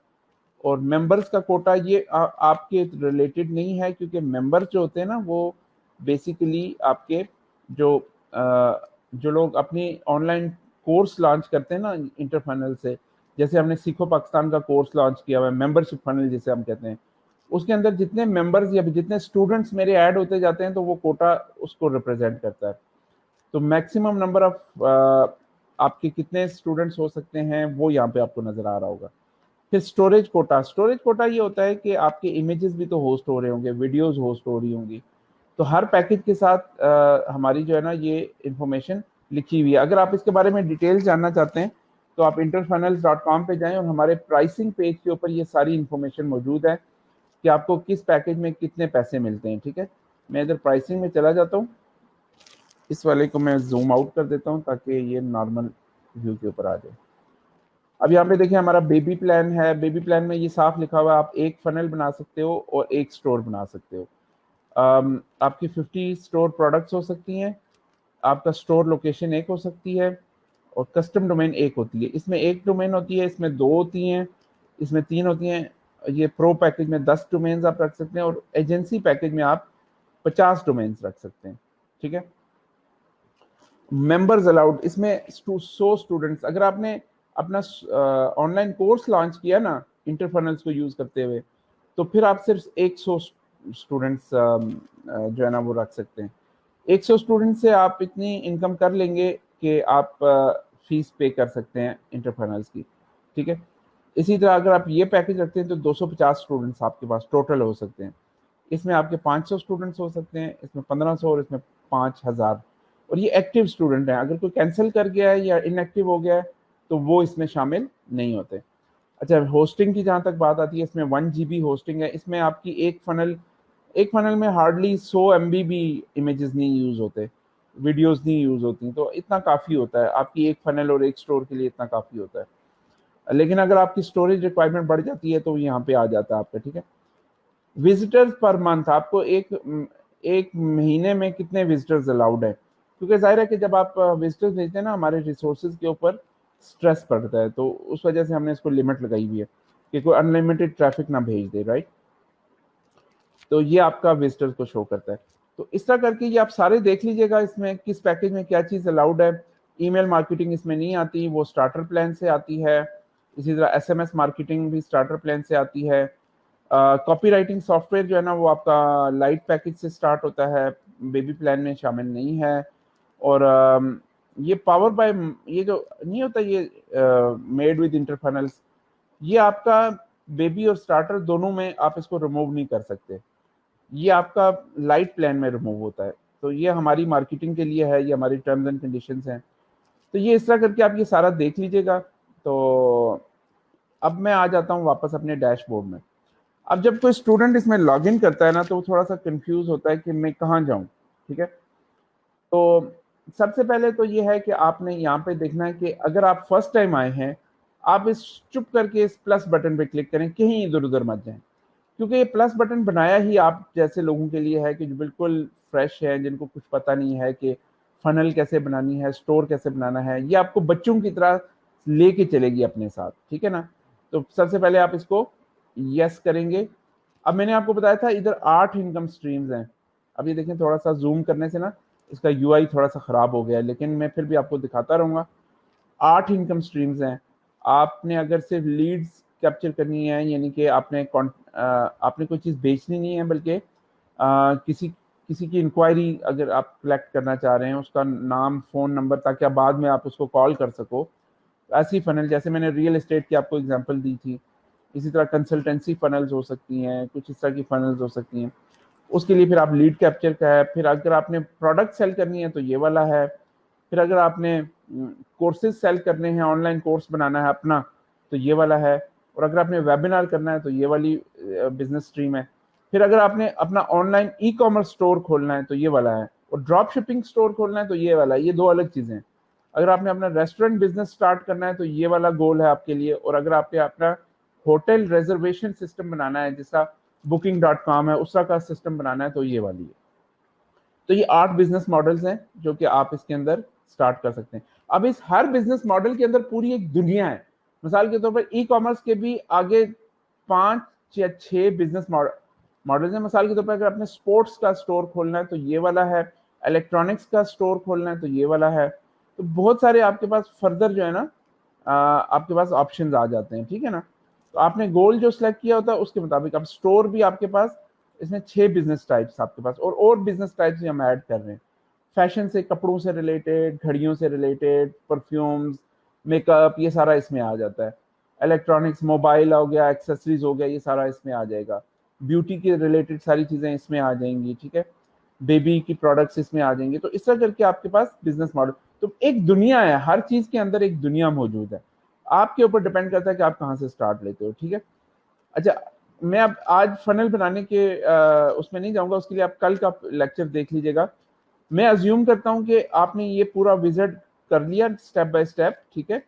और मेंबर्स का कोटा ये आपके रिलेटेड नहीं है, क्योंकि मेंबर्स जो होते हैं ना वो बेसिकली आपके जो जो लोग अपनी ऑनलाइन कोर्स लॉन्च करते हैं ना इंटरफनल से, जैसे हमने सीखो पाकिस्तान का कोर्स लॉन्च किया हुआ है, मेंबरशिप फनल जिसे हम कहते हैं, उसके अंदर जितने मेंबर्स या जितने स्टूडेंट्स मेरे ऐड होते जाते हैं तो वो कोटा उसको रिप्रेजेंट करता है। तो मैक्सिमम नंबर ऑफ आपके कितने स्टूडेंट्स हो सकते हैं वो यहाँ पे आपको नजर आ रहा होगा। फिर स्टोरेज कोटा ये होता है कि आपके इमेजेस भी तो होस्ट हो रहे होंगे, वीडियोस होस्ट हो रही होंगी, तो हर पैकेज के साथ हमारी जो है ना ये इंफॉर्मेशन लिखी हुई है। अगर आप इसके बारे में डिटेल जानना चाहते हैं तो आप interfunnels.com पे जाएं और हमारे प्राइसिंग पेज के ऊपर ये सारी इंफॉर्मेशन मौजूद है कि आपको किस पैकेज में कितने पैसे मिलते हैं। ठीक है, मैं इधर प्राइसिंग में चला जाता हूँ, इस वाले को मैं जूम आउट कर देता हूँ ताकि ये नॉर्मल व्यू के ऊपर आ जाए। अब यहाँ पे देखिए हमारा बेबी प्लान है, बेबी प्लान में ये साफ लिखा हुआ है आप एक फनल बना सकते हो और एक स्टोर बना सकते हो। आपकी 50 स्टोर प्रोडक्ट्स हो सकती हैं, आपका स्टोर लोकेशन एक हो सकती है और कस्टम डोमेन एक होती है। इसमें एक डोमेन होती है, इसमें 2 होती हैं, इसमें 3 होती हैं। ये प्रो पैकेज में 10 डोमेन्स आप रख सकते हैं और एजेंसी पैकेज में आप 50 डोमेन्स रख सकते हैं। ठीक है, मेंबर्स अलाउड, इसमें 100 स्टूडेंट्स, अगर आपने अपना ऑनलाइन कोर्स लॉन्च किया ना इंटरफनल्स को यूज करते हुए, तो फिर आप सिर्फ 100 स्टूडेंट्स जो है ना वो रख सकते हैं। 100 स्टूडेंट से आप इतनी इनकम कर लेंगे कि आप फीस पे कर सकते हैं इंटरफनल्स की। ठीक है, इसी तरह अगर आप ये पैकेज रखते हैं तो 250 स्टूडेंट्स आपके पास टोटल हो सकते हैं। इसमें आपके 500 स्टूडेंट्स हो सकते हैं, इसमें 1500 और इसमें 5000। और ये एक्टिव स्टूडेंट हैं, अगर कोई कैंसिल कर गया है या इनएक्टिव हो गया है तो वो इसमें शामिल नहीं होते। अच्छा, होस्टिंग की जहाँ तक बात आती है, इसमें 1 GB होस्टिंग है। इसमें आपकी एक फनल में हार्डली 100 MB भी इमेजेस नहीं यूज होते, वीडियोस नहीं यूज होती, तो इतना काफ़ी होता है आपकी एक फनल और एक स्टोर के लिए, इतना काफ़ी होता है। लेकिन अगर आपकी स्टोरेज रिक्वायरमेंट बढ़ जाती है तो यहाँ पे आ जाता है आपका। ठीक है, विजिटर्स पर मंथ, आपको एक महीने में कितने विजिटर्स अलाउड है, क्योंकि जाहिर है कि जब आप विजिटर्स भेजते हैं ना हमारे रिसोर्सेज के ऊपर स्ट्रेस पड़ता है, तो उस वजह से हमने इसको लिमिट लगाई हुई है कि कोई अनलिमिटेड ट्रैफिक ना भेज दे, राइट। तो ये आपका विजिटर्स को शो करता है। तो इस तरह करके ये आप सारे देख लीजिएगा इसमें किस पैकेज में क्या चीज़ अलाउड है। ईमेल मार्केटिंग इसमें नहीं आती, वो स्टार्टर प्लान से आती है। इसी तरह SMS मार्केटिंग भी स्टार्टर प्लान से आती है। कॉपी राइटिंग सॉफ्टवेयर जो है ना वो आपका लाइट पैकेज से स्टार्ट होता है, बेबी प्लान में शामिल नहीं है। और ये पावर बाय, ये जो नहीं होता ये मेड विद इंटरफनल्स, ये आपका बेबी और स्टार्टर दोनों में आप इसको रिमूव नहीं कर सकते, ये आपका लाइट प्लान में रिमूव होता है। तो ये हमारी मार्केटिंग के लिए है, ये हमारी टर्म्स एंड कंडीशंस हैं। तो ये इस तरह करके आप ये सारा देख लीजिएगा। तो अब मैं आ जाता हूँ वापस अपने डैशबोर्ड में। अब जब कोई स्टूडेंट इसमें लॉग इन करता है ना तो वो थोड़ा सा कंफ्यूज होता है कि मैं कहाँ जाऊँ। ठीक है, तो सबसे पहले तो ये है कि आपने यहाँ पे देखना है कि अगर आप फर्स्ट टाइम आए हैं, आप इस चुप करके इस प्लस बटन पे क्लिक करें, कहीं इधर उधर मत जाएं, क्योंकि ये प्लस बटन बनाया ही आप जैसे लोगों के लिए है कि जो बिल्कुल फ्रेश है, जिनको कुछ पता नहीं है कि फनल कैसे बनानी है, स्टोर कैसे बनाना है। ये आपको बच्चों की तरह लेके चलेगी अपने साथ, ठीक है ना। तो सबसे पहले आप इसको यस करेंगे। अब मैंने आपको बताया था इधर 8 इनकम स्ट्रीम्स हैं। अब ये देखें, थोड़ा सा जूम करने से ना इसका यूआई थोड़ा सा खराब हो गया है, लेकिन मैं फिर भी आपको दिखाता रहूंगा। 8 इनकम स्ट्रीम्स हैं। आपने अगर सिर्फ लीड्स कैप्चर करनी है, यानी कि आपने कोई चीज़ बेचनी नहीं है, बल्कि किसी किसी की इंक्वायरी अगर आप कलेक्ट करना चाह रहे हैं, उसका नाम, फ़ोन नंबर, ताकि आप बाद में आप उसको कॉल कर सको, ऐसी फनल, जैसे मैंने रियल एस्टेट की आपको एग्जांपल दी थी, इसी तरह कंसल्टेंसी फनल्स हो सकती हैं, कुछ इस तरह की फनल्स हो सकती हैं। उसके लिए फिर आप लीड कैप्चर का है। फिर अगर आपने प्रोडक्ट सेल करनी है तो ये वाला है। फिर अगर आपने कोर्सेज सेल करने हैं, ऑनलाइन कोर्स बनाना है अपना, तो ये वाला है। और अगर आपने वेबिनार करना है तो ये वाली बिजनेस स्ट्रीम है। फिर अगर आपने अपना ऑनलाइन ई कॉमर्स स्टोर खोलना है तो ये वाला है। और ड्रॉप शिपिंग स्टोर खोलना है तो ये वाला है। ये दो अलग चीज़ें हैं। अगर आपने अपना रेस्टोरेंट बिजनेस स्टार्ट करना है तो ये वाला गोल है आपके लिए। और अगर आपने अपना होटल रिजर्वेशन सिस्टम बनाना है, जिसका booking.com है, उसका का सिस्टम बनाना है, तो ये वाली है। तो ये 8 बिजनेस मॉडल्स हैं जो कि आप इसके अंदर स्टार्ट कर सकते हैं। अब इस हर बिजनेस मॉडल के अंदर पूरी एक दुनिया है। मिसाल के तौर पर ई कॉमर्स के भी आगे 5 या 6 बिजनेस मॉडल्स हैं। मिसाल के तौर पर अगर आपने स्पोर्ट्स का स्टोर खोलना है तो ये वाला है, इलेक्ट्रॉनिक्स का स्टोर खोलना है तो ये वाला है। तो बहुत सारे आपके पास फर्दर जो है ना आपके पास ऑप्शंस आ जाते हैं, ठीक है ना। तो आपने गोल जो सिलेक्ट किया होता है उसके मुताबिक अब स्टोर भी आपके पास, इसमें 6 बिजनेस टाइप्स आपके पास, और बिजनेस टाइप्स हम ऐड कर रहे हैं। फैशन से, कपड़ों से रिलेटेड, घड़ियों से रिलेटेड, परफ्यूम्स, मेकअप, ये सारा इसमें आ जाता है। الیکٹرانکس، موبائل ہو گیا، ایکسیسریز ہو گیا، یہ سارا اس میں آ جائے گا. بیوٹی کے ریلیٹڈ ساری چیزیں اس میں آ جائیں گی. ٹھیک ہے، بیبی کی پروڈکٹس اس میں آ جائیں گے. تو اس طرح کر کے آپ کے پاس بزنس ماڈل. تو ایک دنیا ہے، ہر چیز کے اندر ایک دنیا موجود ہے. آپ کے اوپر ڈیپینڈ کرتا ہے کہ آپ کہاں سے اسٹارٹ لیتے ہو. ٹھیک ہے. اچھا، میں اب آج فنل بنانے کے اس میں نہیں جاؤں گا، اس کے لیے آپ کل کا لیکچر دیکھ لیجیے گا. میں ازیوم کرتا ہوں کہ آپ نے یہ پورا وزٹ کر لیا اسٹیپ بائی اسٹیپ. ٹھیک ہے،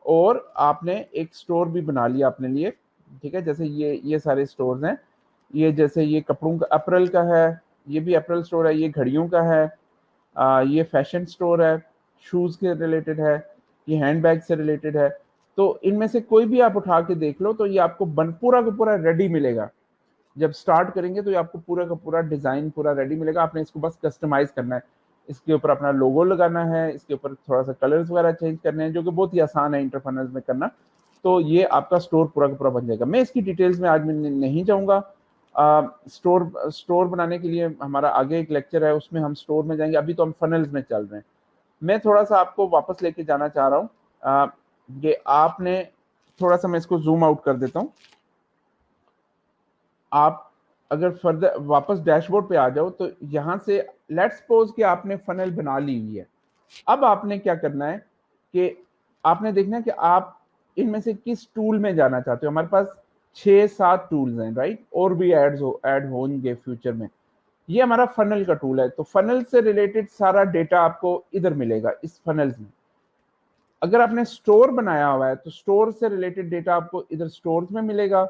اور آپ نے ایک سٹور بھی بنا لیا اپنے لیے. ٹھیک ہے، جیسے یہ سارے سٹورز ہیں. یہ جیسے یہ کپڑوں کا اپریل کا ہے، یہ بھی اپریل سٹور ہے. یہ گھڑیوں کا ہے، یہ فیشن سٹور ہے، شوز کے ریلیٹڈ ہے، یہ ہینڈ بیگ سے ریلیٹڈ ہے. تو ان میں سے کوئی بھی آپ اٹھا کے دیکھ لو تو یہ آپ کو پورا کا پورا ریڈی ملے گا. جب سٹارٹ کریں گے تو یہ آپ کو پورا کا پورا ڈیزائن پورا ریڈی ملے گا. آپ نے اس کو بس کسٹمائز کرنا ہے، اس کے اوپر اپنا لوگو لگانا ہے، اس کے اوپر تھوڑا سا کلرز وغیرہ چینج کرنے ہیں، جو کہ بہت ہی آسان ہے انٹرپرینرز میں کرنا. تو یہ آپ کا سٹور پورا کا پورا بن جائے گا. میں اس کی ڈیٹیلز میں آج میں نہیں جاؤں گا. سٹور بنانے کے لیے ہمارا آگے ایک لیکچر ہے، اس میں ہم سٹور میں جائیں گے. ابھی تو ہم فنلز میں چل رہے ہیں. میں تھوڑا سا آپ کو واپس لے کے جانا چاہ رہا ہوں کہ آپ نے تھوڑا سا، میں اس کو زوم آؤٹ کر دیتا ہوں. آپ اگر فردر واپس ڈیش بورڈ پہ آ جاؤ تو یہاں سے لیٹ سپوز کہ آپ نے فنل بنا لی ہوئی ہے. اب آپ نے کیا کرنا ہے کہ آپ نے دیکھنا ہے کہ آپ ان میں سے کس ٹول میں جانا چاہتے ہو. ہمارے پاس 6-7 ٹولز ہیں، رائٹ؟ اور بھی ایڈ ہوں گے فیوچر میں. یہ ہمارا فنل کا ٹول ہے. تو فنل سے ریلیٹڈ سارا ڈیٹا آپ کو ادھر ملے گا اس فنلز میں. اگر آپ نے سٹور بنایا ہوا ہے تو سٹور سے ریلیٹڈ ڈیٹا آپ کو ادھر سٹورز میں ملے گا.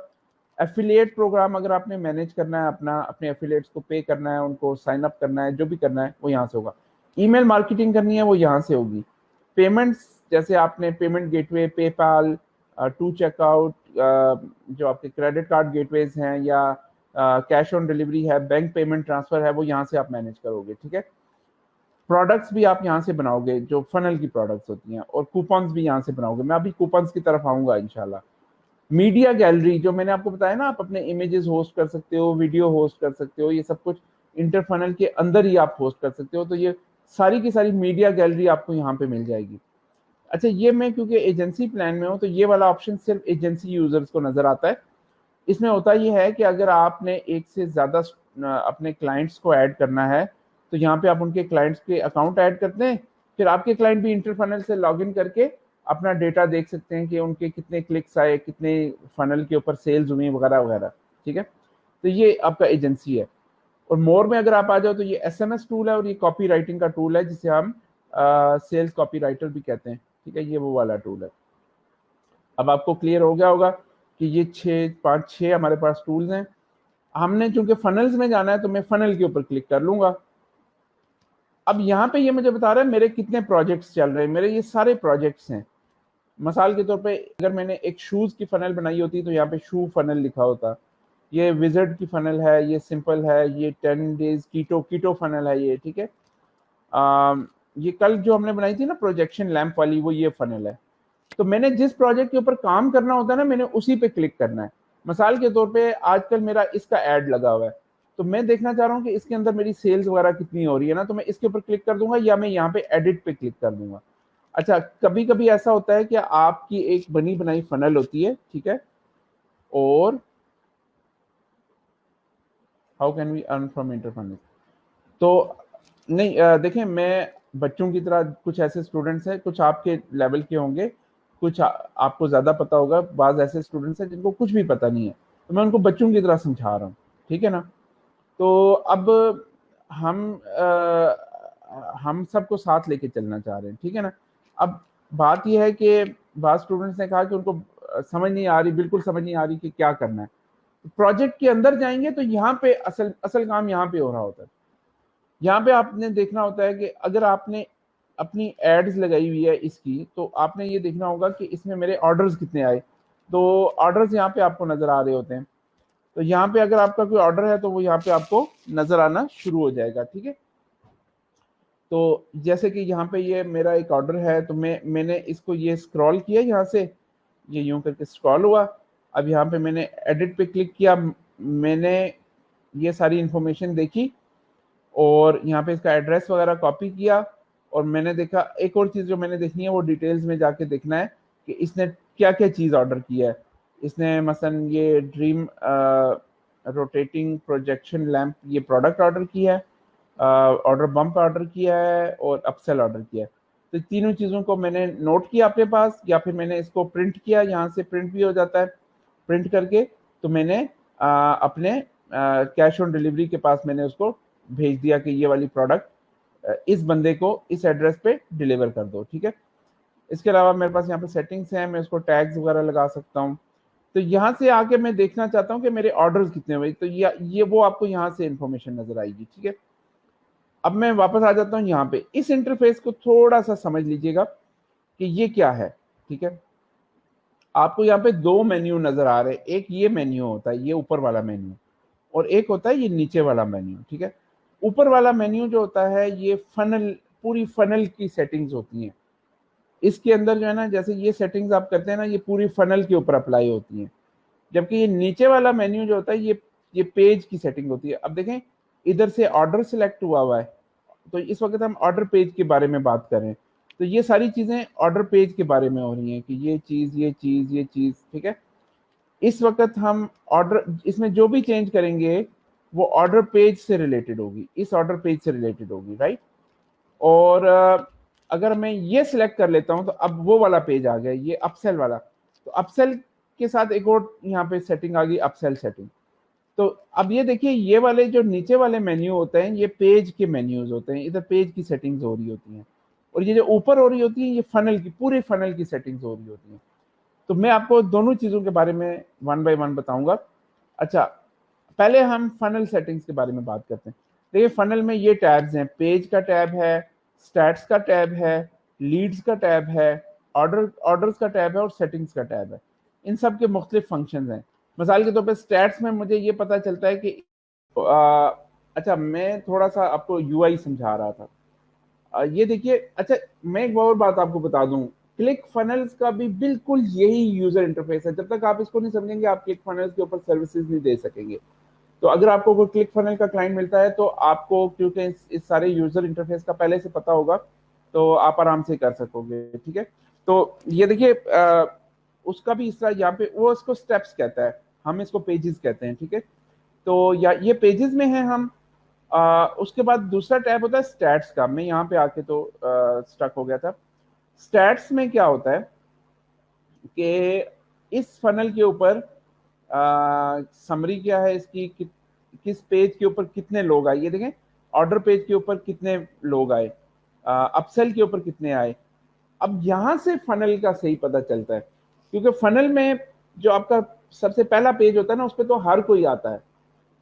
ایفیلیٹ پروگرام اگر آپ نے مینیج کرنا ہے، اپنے ایفیلیٹس کو پے کرنا ہے، ان کو سائن اپ کرنا ہے، جو بھی کرنا ہے وہ یہاں سے ہوگا. ای میل مارکیٹنگ کرنی ہے وہ یہاں سے ہوگی. پیمنٹس جیسے آپ نے payment gateway, PayPal, two checkout, جو آپ کے کریڈٹ کارڈ گیٹ ویز ہیں، یا کیش آن ڈلیوری ہے، بینک پیمنٹ ٹرانسفر ہے، وہ یہاں سے آپ مینیج کرو گے. ٹھیک ہے. پروڈکٹس بھی آپ یہاں سے بناؤ گے جو فنل کی پروڈکٹس ہوتی ہیں، اور کوپنز بھی یہاں سے بناؤ گے. میں ابھی کوپنز کی طرف آؤں گا انشاءاللہ. میڈیا گیلری جو میں نے آپ کو بتایا نا، آپ اپنے امیجز ہوسٹ کر سکتے ہو، ویڈیو ہوسٹ کر سکتے ہو، یہ سب کچھ انٹر فنل کے اندر ہی آپ ہوسٹ کر سکتے ہو. تو یہ ساری کی ساری میڈیا گیلری آپ کو یہاں پہ مل جائے گی. اچھا، یہ میں کیونکہ ایجنسی پلان میں ہوں تو یہ والا آپشن صرف ایجنسی یوزرز کو نظر آتا ہے. اس میں ہوتا یہ ہے کہ اگر آپ نے ایک سے زیادہ اپنے کلائنٹس کو ایڈ کرنا ہے تو یہاں پہ آپ ان کے کلائنٹس کے اکاؤنٹ ایڈ کرتے ہیں. پھر آپ کے کلائنٹ بھی انٹر فنل سے لاگ ان کر کے اپنا ڈیٹا دیکھ سکتے ہیں کہ ان کے کتنے کلکس آئے، کتنے فنل کے اوپر سیلز ہوئی وغیرہ وغیرہ. ٹھیک ہے. تو یہ آپ کا ایجنسی ہے. اور مور میں اگر آپ آ جاؤ تو یہ ایس ایم ایس ٹول ہے، اور یہ کاپی رائٹنگ کا ٹول ہے جسے ہم سیلز کاپی رائٹر بھی کہتے ہیں. ٹھیک ہے، یہ وہ والا ٹول ہے. اب آپ کو کلیئر ہو گیا ہوگا کہ یہ 6 ہمارے پاس ٹولز ہیں. ہم نے چونکہ فنلز میں جانا ہے تو میں فنل کے اوپر کلک کر لوں گا. اب یہاں پہ یہ مجھے بتا رہا ہے میرے کتنے پروجیکٹس چل رہے ہیں. میرے یہ سارے پروجیکٹس ہیں. مثال کے طور پہ اگر میں نے ایک شوز کی فنل بنائی ہوتی تو یہاں پہ شو فنل لکھا ہوتا. یہ وزرڈ کی فنل ہے، یہ سمپل ہے، یہ 10 days کیٹو فنل ہے یہ. ٹھیک ہے. یہ کل جو ہم نے بنائی تھی نا پروجیکشن لیمپ والی، وہ یہ فنل ہے. تو میں نے جس پروجیکٹ کے اوپر کام کرنا ہوتا ہے نا، میں نے اسی پہ کلک کرنا ہے. مثال کے طور پہ آج کل میرا اس کا ایڈ لگا ہوا ہے، تو میں دیکھنا چاہ رہا ہوں کہ اس کے اندر میری سیلز وغیرہ کتنی ہو رہی ہے نا، تو میں اس کے اوپر کلک کر دوں گا، یا میں یہاں پہ ایڈٹ پہ کلک کر دوں گا. اچھا، کبھی کبھی ایسا ہوتا ہے کہ آپ کی ایک بنی بنائی فنل ہوتی ہے. ٹھیک ہے. اور how can we earn from inter funnel. تو نہیں، دیکھیں، میں بچوں کی طرح، کچھ ایسے اسٹوڈنٹس ہیں، کچھ آپ کے لیول کے ہوں گے، کچھ آپ کو زیادہ پتا ہوگا. بعض ایسے اسٹوڈنٹس ہیں جن کو کچھ بھی پتا نہیں ہے، تو میں ان کو بچوں کی طرح سمجھا رہا ہوں. ٹھیک ہے نا. تو اب ہم سب کو ساتھ لے کے چلنا چاہ رہے ہیں. ٹھیک ہے نا. اب بات یہ ہے کہ بعض اسٹوڈنٹس نے کہا کہ ان کو سمجھ نہیں آ رہی، بالکل سمجھ نہیں آ رہی کہ کیا کرنا ہے. پروجیکٹ کے اندر جائیں گے تو یہاں پہ اصل کام یہاں پہ ہو رہا ہوتا ہے. یہاں پہ آپ نے دیکھنا ہوتا ہے کہ اگر آپ نے اپنی ایڈز لگائی ہوئی ہے اس کی، تو آپ نے یہ دیکھنا ہوگا کہ اس میں میرے آرڈرز کتنے آئے. تو آرڈرز یہاں پہ آپ کو نظر آ رہے ہوتے ہیں. تو یہاں پہ اگر آپ کا کوئی آرڈر ہے تو وہ یہاں پہ آپ کو نظر آنا شروع ہو جائے گا. ٹھیک ہے. تو جیسے کہ یہاں پہ یہ میرا ایک آرڈر ہے، تو میں نے اس کو یہ اسکرول کیا، یہاں سے یہ یوں کر کے اسکرول ہوا. اب یہاں پہ میں نے ایڈٹ پہ کلک کیا، میں نے یہ ساری انفارمیشن دیکھی، اور یہاں پہ اس کا ایڈریس وغیرہ کاپی کیا. اور میں نے دیکھا ایک اور چیز جو میں نے دیکھنی ہے، وہ ڈیٹیلز میں جا کے دیکھنا ہے کہ اس نے क्या क्या चीज़ ऑर्डर किया है। इसने मसलन ये ड्रीम रोटेटिंग प्रोजेक्शन लैंप ये प्रोडक्ट ऑर्डर किया है, ऑर्डर बम्प ऑर्डर किया है और अपसेल ऑर्डर किया है। तो तीनों चीज़ों को मैंने नोट किया अपने पास, या फिर मैंने इसको प्रिंट किया, यहाँ से प्रिंट भी हो जाता है, प्रिंट करके तो मैंने अपने कैश ऑन डिलीवरी के पास मैंने उसको भेज दिया कि ये वाली प्रोडक्ट इस बंदे को इस एड्रेस पे डिलीवर कर दो, ठीक है। इसके अलावा मेरे पास यहाँ पे सेटिंग्स हैं, मैं उसको टैग्स वगैरह लगा सकता हूँ। तो यहाँ से आके मैं देखना चाहता हूँ कि मेरे ऑर्डर्स कितने हुए, तो ये वो आपको यहाँ से इंफॉर्मेशन नजर आएगी, ठीक है। अब मैं वापस आ जाता हूँ यहाँ पे, इस इंटरफेस को थोड़ा सा समझ लीजिएगा कि ये क्या है, ठीक है। आपको यहाँ पे दो मेन्यू नजर आ रहे हैं, एक ये मेन्यू होता है, ये ऊपर वाला मेन्यू, और एक होता है ये नीचे वाला मेन्यू, ठीक है। ऊपर वाला मेन्यू जो होता है ये फनल, पूरी फनल की सेटिंग्स होती हैं। इसके अंदर जो है ना, जैसे ये सेटिंग्स आप करते हैं ना, ये पूरी फनल के ऊपर अप्लाई होती हैं। जबकि ये नीचे वाला मेन्यू जो होता है ये पेज की सेटिंग होती है। अब देखें, इधर से ऑर्डर सिलेक्ट हुआ हुआ है, तो इस वक्त हम ऑर्डर पेज के बारे में बात कर रहे हैं। तो ये सारी चीजें ऑर्डर पेज के बारे में हो रही हैं कि ये चीज ये चीज ये चीज, ठीक है। इस वक्त हम ऑर्डर, इसमें जो भी चेंज करेंगे वो ऑर्डर पेज से रिलेटेड होगी, इस ऑर्डर पेज से रिलेटेड होगी, राइट। और अगर मैं ये सिलेक्ट कर लेता हूं तो अब वो वाला पेज आ गया, ये अपसेल वाला। तो अपसेल के साथ एक और यहाँ पे सेटिंग आ गई, अपसेल सेटिंग। तो अब ये देखिए, ये वाले जो नीचे वाले मेन्यू होते हैं ये पेज के मेन्यूज होते हैं, इधर पेज की सेटिंग्स हो रही होती हैं, और ये जो ऊपर हो रही होती है ये फनल की, पूरे फनल की सेटिंग्स हो रही होती हैं। तो मैं आपको दोनों चीजों के बारे में वन बाय वन बताऊंगा। अच्छा, पहले हम फनल सेटिंग्स के बारे में बात करते हैं। देखिए, फनल में ये टैब्स हैं, पेज का टैब है, स्टैट्स का टैब है, लीड्स का टैब है, ऑर्डर्स का टैब है और सेटिंग्स का टैब है। इन सब के मुख्तलिफ फंक्शंस हैं। मिसाल के तौर पे स्टैट्स में मुझे ये पता चलता है कि अच्छा, मैं थोड़ा सा आपको यूआई समझा रहा था। ये देखिए, अच्छा मैं एक और बात आपको बता दूं, क्लिक फनल्स का भी बिल्कुल यही यूजर इंटरफेस है। जब तक आप इसको नहीं समझेंगे आप क्लिक फनल्स के ऊपर सर्विसेज नहीं दे सकेंगे। तो अगर आपको कोई क्लिक फनल का क्लाइंट मिलता है तो आपको, क्योंकि इस सारे यूजर इंटरफेस का पहले से पता होगा, तो आप आराम से कर सकोगे, ठीक है। तो ये देखिए, उसका भी इस तरह यहाँ पे वो इसको स्टेप्स कहता है, हम इसको पेजेस कहते हैं, ठीक है। तो या ये पेजेस में है हम। उसके बाद दूसरा टैब होता है स्टैट्स का। मैं यहाँ पे आके तो स्टक हो गया था। स्टैट्स में क्या होता है कि इस फनल के ऊपर समरी क्या है इसकी, किस पेज के ऊपर कितने लोग आए, ये देखें, ऑर्डर पेज के ऊपर कितने लोग आए, अपसेल के ऊपर कितने आए। अब यहां से फनल का सही पता चलता है, क्योंकि फनल में जो आपका सबसे पहला पेज होता है ना, उस पर तो हर कोई आता है,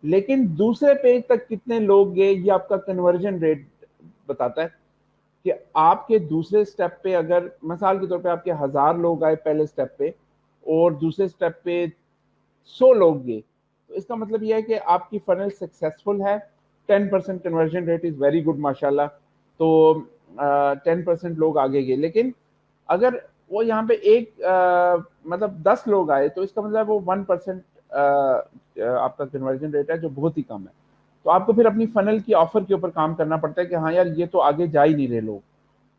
लेकिन दूसरे पेज तक कितने लोग गए ये आपका कन्वर्जन रेट बताता है। कि आपके दूसरे स्टेप पे अगर मिसाल के तौर पे आपके 1000 लोग आए पहले स्टेप पे, और दूसरे स्टेप पे 100 लोग गए, तो इसका मतलब यह है कि आपकी फनल सक्सेसफुल है। 10% conversion rate is very good माशाल्लाह। तो 10% लोग आगे गए। लेकिन अगर वो यहाँ पे मतलब 10 लोग आए, तो इसका मतलब वो 1% आपका कन्वर्जन रेट है, जो बहुत ही कम है। तो आपको फिर अपनी फनल की ऑफर के ऊपर काम करना पड़ता है कि हाँ यार, ये तो आगे जा ही नहीं रहे लोग।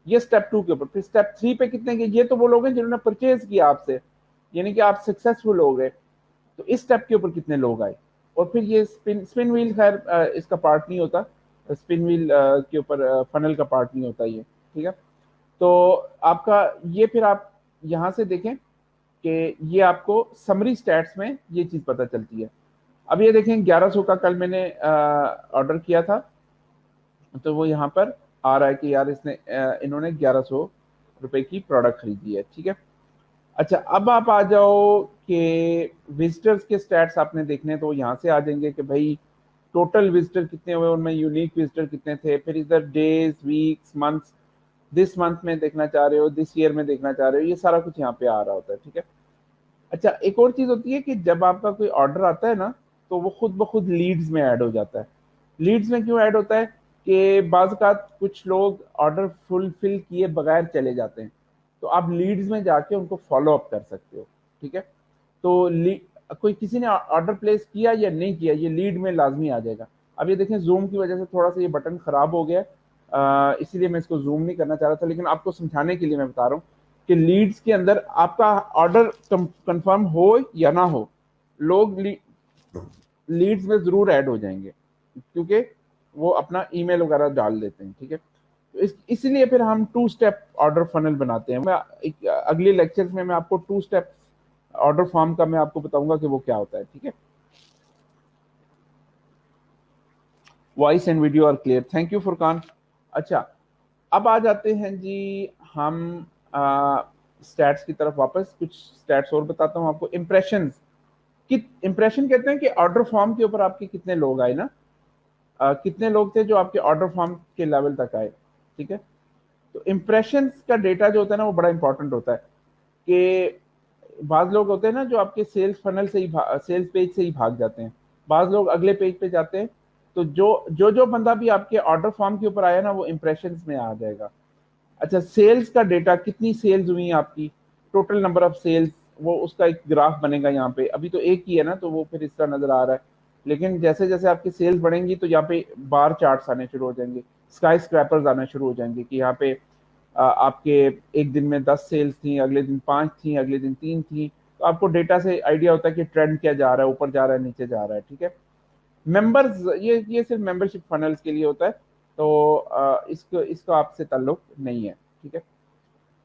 ये स्टेप 2 के ऊपर। फिर स्टेप 3 पे कितने गए, ये तो वो लोग हैं जिन्होंने परचेज किया आपसे, यानी कि आप सक्सेसफुल हो गए। तो इस स्टेप के ऊपर कितने लोग आए। और फिर ये स्पिन व्हील, खैर इसका पार्ट नहीं होता, स्पिन व्हील के ऊपर फनल का पार्ट नहीं होता ये, ठीक है। तो आपका ये, फिर आप यहाँ से देखें कि ये आपको समरी स्टैट्स में ये चीज़ पता चलती है। अब ये देखें, 1100 का कल मैंने ऑर्डर किया था, तो वो यहाँ पर आ रहा है कि यार इन्होंने 1100 रुपए की प्रोडक्ट खरीदी है, ठीक है। अच्छा, अब आप आ जाओ कि विजिटर्स के स्टैट्स आपने देखने, तो यहाँ से आ जाएंगे कि भाई टोटल विजिटर कितने हुए, उनमें यूनिक विजिटर कितने थे। फिर इधर days, weeks, months, this month में देखना चाह रहे हो, दिस ईयर में देखना चाह रहे हो, ये सारा कुछ यहाँ पे आ रहा होता है, ठीक है। अच्छा, एक और चीज होती है कि जब आपका कोई ऑर्डर आता है ना, तो वो खुद ब खुद लीड्स में ऐड हो जाता है। लीड्स में क्यों ऐड होता है कि बाज़ कुछ लोग ऑर्डर फुलफिल किए बगैर चले जाते हैं, तो आप लीड्स में जाके उनको फॉलो अप कर सकते हो, ठीक है। तो कोई किसी ने ऑर्डर प्लेस किया या नहीं किया, ये लीड में लाजमी आ जाएगा। अब ये देखें, जूम की वजह से थोड़ा सा ये बटन खराब हो गया, इसीलिए मैं इसको जूम नहीं करना चाह रहा था, लेकिन आपको समझाने के लिए मैं बता रहा हूँ کہ لیڈز کے اندر آپ کا آرڈر کنفرم ہو یا نہ ہو، لوگ لیڈز میں ضرور ایڈ ہو جائیں گے کیونکہ وہ اپنا ای میل وغیرہ ڈال دیتے ہیں. ٹھیک ہے، تو اسی لیے پھر ہم 2 اسٹیپ آرڈر فنل بناتے ہیں. میں اگلے لیکچرز میں آپ کو 2 اسٹیپ آرڈر فارم کا میں آپ کو بتاؤں گا کہ وہ کیا ہوتا ہے. ٹھیک ہے، voice and video are clear. Thank you Furqan. اچھا، اب آ جاتے ہیں جی ہم اسٹیٹس کی طرف واپس. کچھ اسٹیٹس اور بتاتا ہوں آپ کو. امپریشن کہتے ہیں کہ آرڈر فارم کے اوپر آپ کے کتنے لوگ آئے نا، کتنے لوگ تھے جو آپ کے آرڈر فارم کے لیول تک آئے. ٹھیک ہے، تو امپریشنز کا ڈیٹا جو ہوتا ہے نا وہ بڑا امپورٹنٹ ہوتا ہے. کہ بعض لوگ ہوتے ہیں نا جو آپ کے سیلز فنل سے ہی سیلز پیج سے ہی بھاگ جاتے ہیں، بعض لوگ اگلے پیج پہ جاتے ہیں. تو جو بندہ بھی آپ کے آرڈر فارم کے اوپر آیا نا وہ امپریشنز میں آ جائے گا. اچھا، سیلز کا ڈیٹا، کتنی سیلز ہوئی ہیں آپ کی، ٹوٹل نمبر آف سیلز، وہ اس کا ایک گراف بنے گا یہاں پہ. ابھی تو ایک ہی ہے نا تو وہ پھر اس طرح نظر آ رہا ہے، لیکن جیسے جیسے آپ کی سیلز بڑھیں گی تو یہاں پہ بار چارٹس آنے شروع ہو جائیں گے، اسکائی اسکریپرز آنا شروع ہو جائیں گے کہ یہاں پہ آپ کے ایک دن میں 10 سیلز تھیں، اگلے دن 5 تھیں، اگلے دن 3 تھیں. تو آپ کو ڈیٹا سے آئیڈیا ہوتا ہے کہ ٹرینڈ کیا جا رہا ہے، اوپر جا رہا ہے، نیچے جا رہا ہے. ٹھیک ہے، ممبرز، یہ صرف ممبرشپ فنلز کے لیے ہوتا ہے، تو اس کا آپ سے تعلق نہیں ہے. ٹھیک ہے،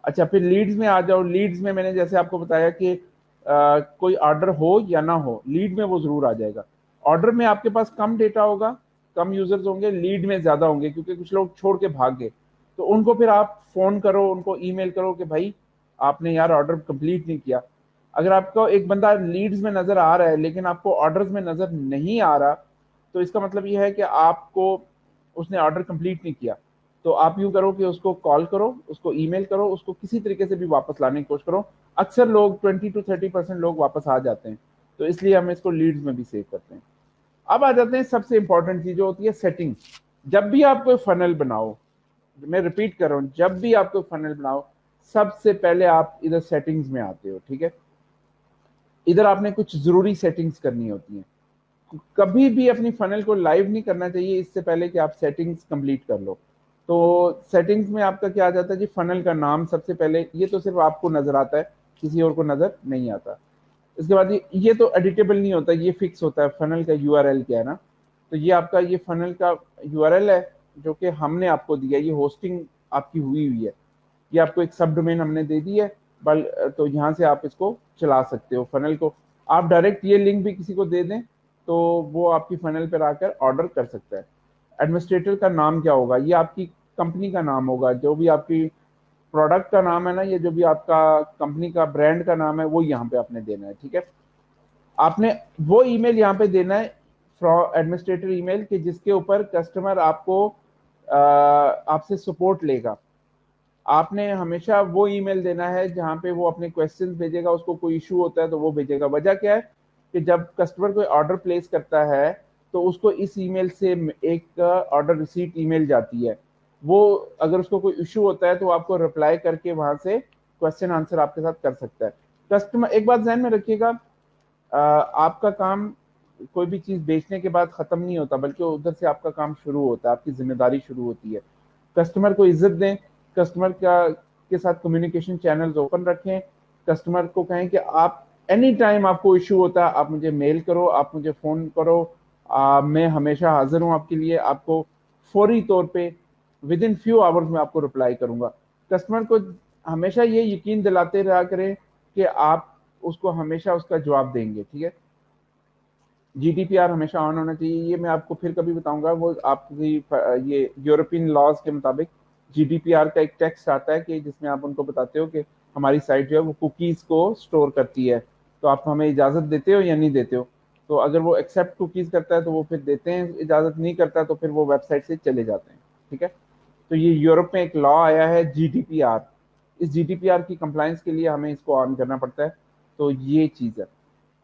اچھا پھر لیڈز میں آ جاؤ. لیڈز میں نے جیسے آپ کو بتایا کہ کوئی آرڈر ہو یا نہ ہو، لیڈ میں وہ ضرور آ جائے گا. آرڈر میں آپ کے پاس کم ڈیٹا ہوگا، کم یوزرز ہوں گے، لیڈ میں زیادہ ہوں گے کیونکہ کچھ لوگ چھوڑ کے بھاگ گئے. تو ان کو پھر آپ فون کرو، ان کو ای میل کرو کہ بھائی آپ نے یار آرڈر کمپلیٹ نہیں کیا. اگر آپ کو ایک بندہ لیڈز میں نظر آ رہا ہے لیکن آپ کو آرڈرز میں نظر نہیں آ رہا، تو اس کا مطلب یہ ہے کہ آپ کو اس نے آرڈر کمپلیٹ نہیں کیا. تو آپ یوں کرو کہ اس کو کال کرو، اس کو ای میل کرو، اس کو کسی طریقے سے بھی واپس لانے کی کوشش کرو. اکثر لوگ 20 to 30% لوگ واپس آ جاتے ہیں، تو اس لیے ہم اس کو لیڈز میں بھی سیو کرتے ہیں. اب آ جاتے ہیں سب سے امپورٹنٹ چیز جو ہوتی ہے سیٹنگ. جب بھی آپ کوئی فنل بناؤ، میں ریپیٹ کر رہا ہوں، جب بھی آپ کوئی فنل بناؤ سب سے پہلے آپ ادھر سیٹنگز میں آتے ہو. ٹھیک ہے، ادھر آپ نے کچھ ضروری سیٹنگز کرنی ہوتی ہیں. کبھی بھی اپنی فنل کو لائیو نہیں کرنا چاہیے اس سے پہلے کہ آپ سیٹنگز کمپلیٹ کر لو. تو سیٹنگز میں آپ کا کیا آ جاتا ہے جی، فنل کا نام سب سے پہلے. یہ تو صرف آپ کو نظر آتا ہے، کسی اور کو نظر نہیں آتا. اس کے بعد یہ تو ایڈیٹیبل نہیں ہوتا، یہ فکس ہوتا ہے فنل کا یو آر ایل کیا ہے نا. تو یہ آپ کا یہ فنل کا یو آر ایل ہے جو کہ ہم نے آپ کو دیا. یہ ہوسٹنگ آپ کی ہوئی ہے، یہ آپ کو ایک سب ڈومین ہم نے دے دی ہے، تو یہاں سے آپ اس کو چلا سکتے ہو. فنل کو آپ ڈائریکٹ یہ لنک بھی کسی کو دے دیں تو وہ آپ کی فنل پر آ کر آرڈر کر سکتا ہے. ایڈمنسٹریٹر کا نام کیا ہوگا، یہ آپ کی کمپنی کا نام ہوگا. جو بھی آپ کی پروڈکٹ کا نام ہے نا، یہ جو بھی آپ کا کمپنی کا برانڈ کا نام ہے وہ یہاں پہ آپ نے دینا ہے. ٹھیک ہے، آپ نے وہ ای میل یہاں پہ دینا ہے ایڈمنسٹریٹر ای میل کہ جس کے اوپر کسٹمر آپ کو آپ سے سپورٹ لے گا. آپ نے ہمیشہ وہ ای میل دینا ہے جہاں پہ وہ اپنے کویسچن بھیجے گا. اس کو کوئی ایشو ہوتا ہے تو وہ بھیجے گا. وجہ کیا ہے کہ جب کسٹمر کوئی آرڈر پلیس کرتا ہے تو اس کو اس ای میل سے ایک آرڈر ریسیٹ ای میل جاتی ہے. وہ اگر اس کو کوئی ایشو ہوتا ہے تو آپ کو رپلائی کر کے وہاں سے کویسچن آنسر آپ کے ساتھ کر سکتا ہے. کسٹمر ایک بات ذہن میں رکھیے گا، آپ کا کام کوئی بھی چیز بیچنے کے بعد ختم نہیں ہوتا بلکہ ادھر سے آپ کا کام شروع ہوتا ہے، آپ کی ذمہ داری شروع ہوتی ہے. کسٹمر کو عزت دیں، کسٹمر کے ساتھ کمیونیکیشن چینلز اوپن رکھیں. کسٹمر کو کہیں کہ آپ اینی ٹائم آپ کو ایشو ہوتا ہے آپ مجھے میل کرو، آپ مجھے فون کرو، میں ہمیشہ حاضر ہوں آپ کے لیے. آپ کو فوری طور پہ ود ان فیو آورز میں آپ کو رپلائی کروں گا. کسٹمر کو ہمیشہ یہ یقین دلاتے رہا کریں کہ آپ اس کو ہمیشہ اس کا جواب دیں گے. ٹھیک ہے، جی ڈی پی آر ہمیشہ آن ہونا چاہیے. یہ میں آپ کو پھر کبھی بتاؤں گا. وہ آپ کی یہ یورپین لاز کے مطابق جی ڈی پی آر کا ایک ٹیکسٹ آتا ہے کہ جس میں آپ ان کو بتاتے ہو کہ ہماری سائٹ جو ہے وہ کوکیز کو سٹور کرتی ہے، تو آپ ہمیں اجازت دیتے ہو یا نہیں دیتے ہو. تو اگر وہ ایکسیپٹ کوکیز کرتا ہے تو وہ پھر دیتے ہیں، اجازت نہیں کرتا تو پھر وہ ویب سائٹ سے چلے جاتے ہیں. ٹھیک ہے، تو یہ یورپ میں ایک لا آیا ہے جی ڈی پی آر. اس جی ڈی پی آر کی کمپلائنس کے لیے ہمیں اس کو آن کرنا پڑتا ہے. تو یہ چیز ہے.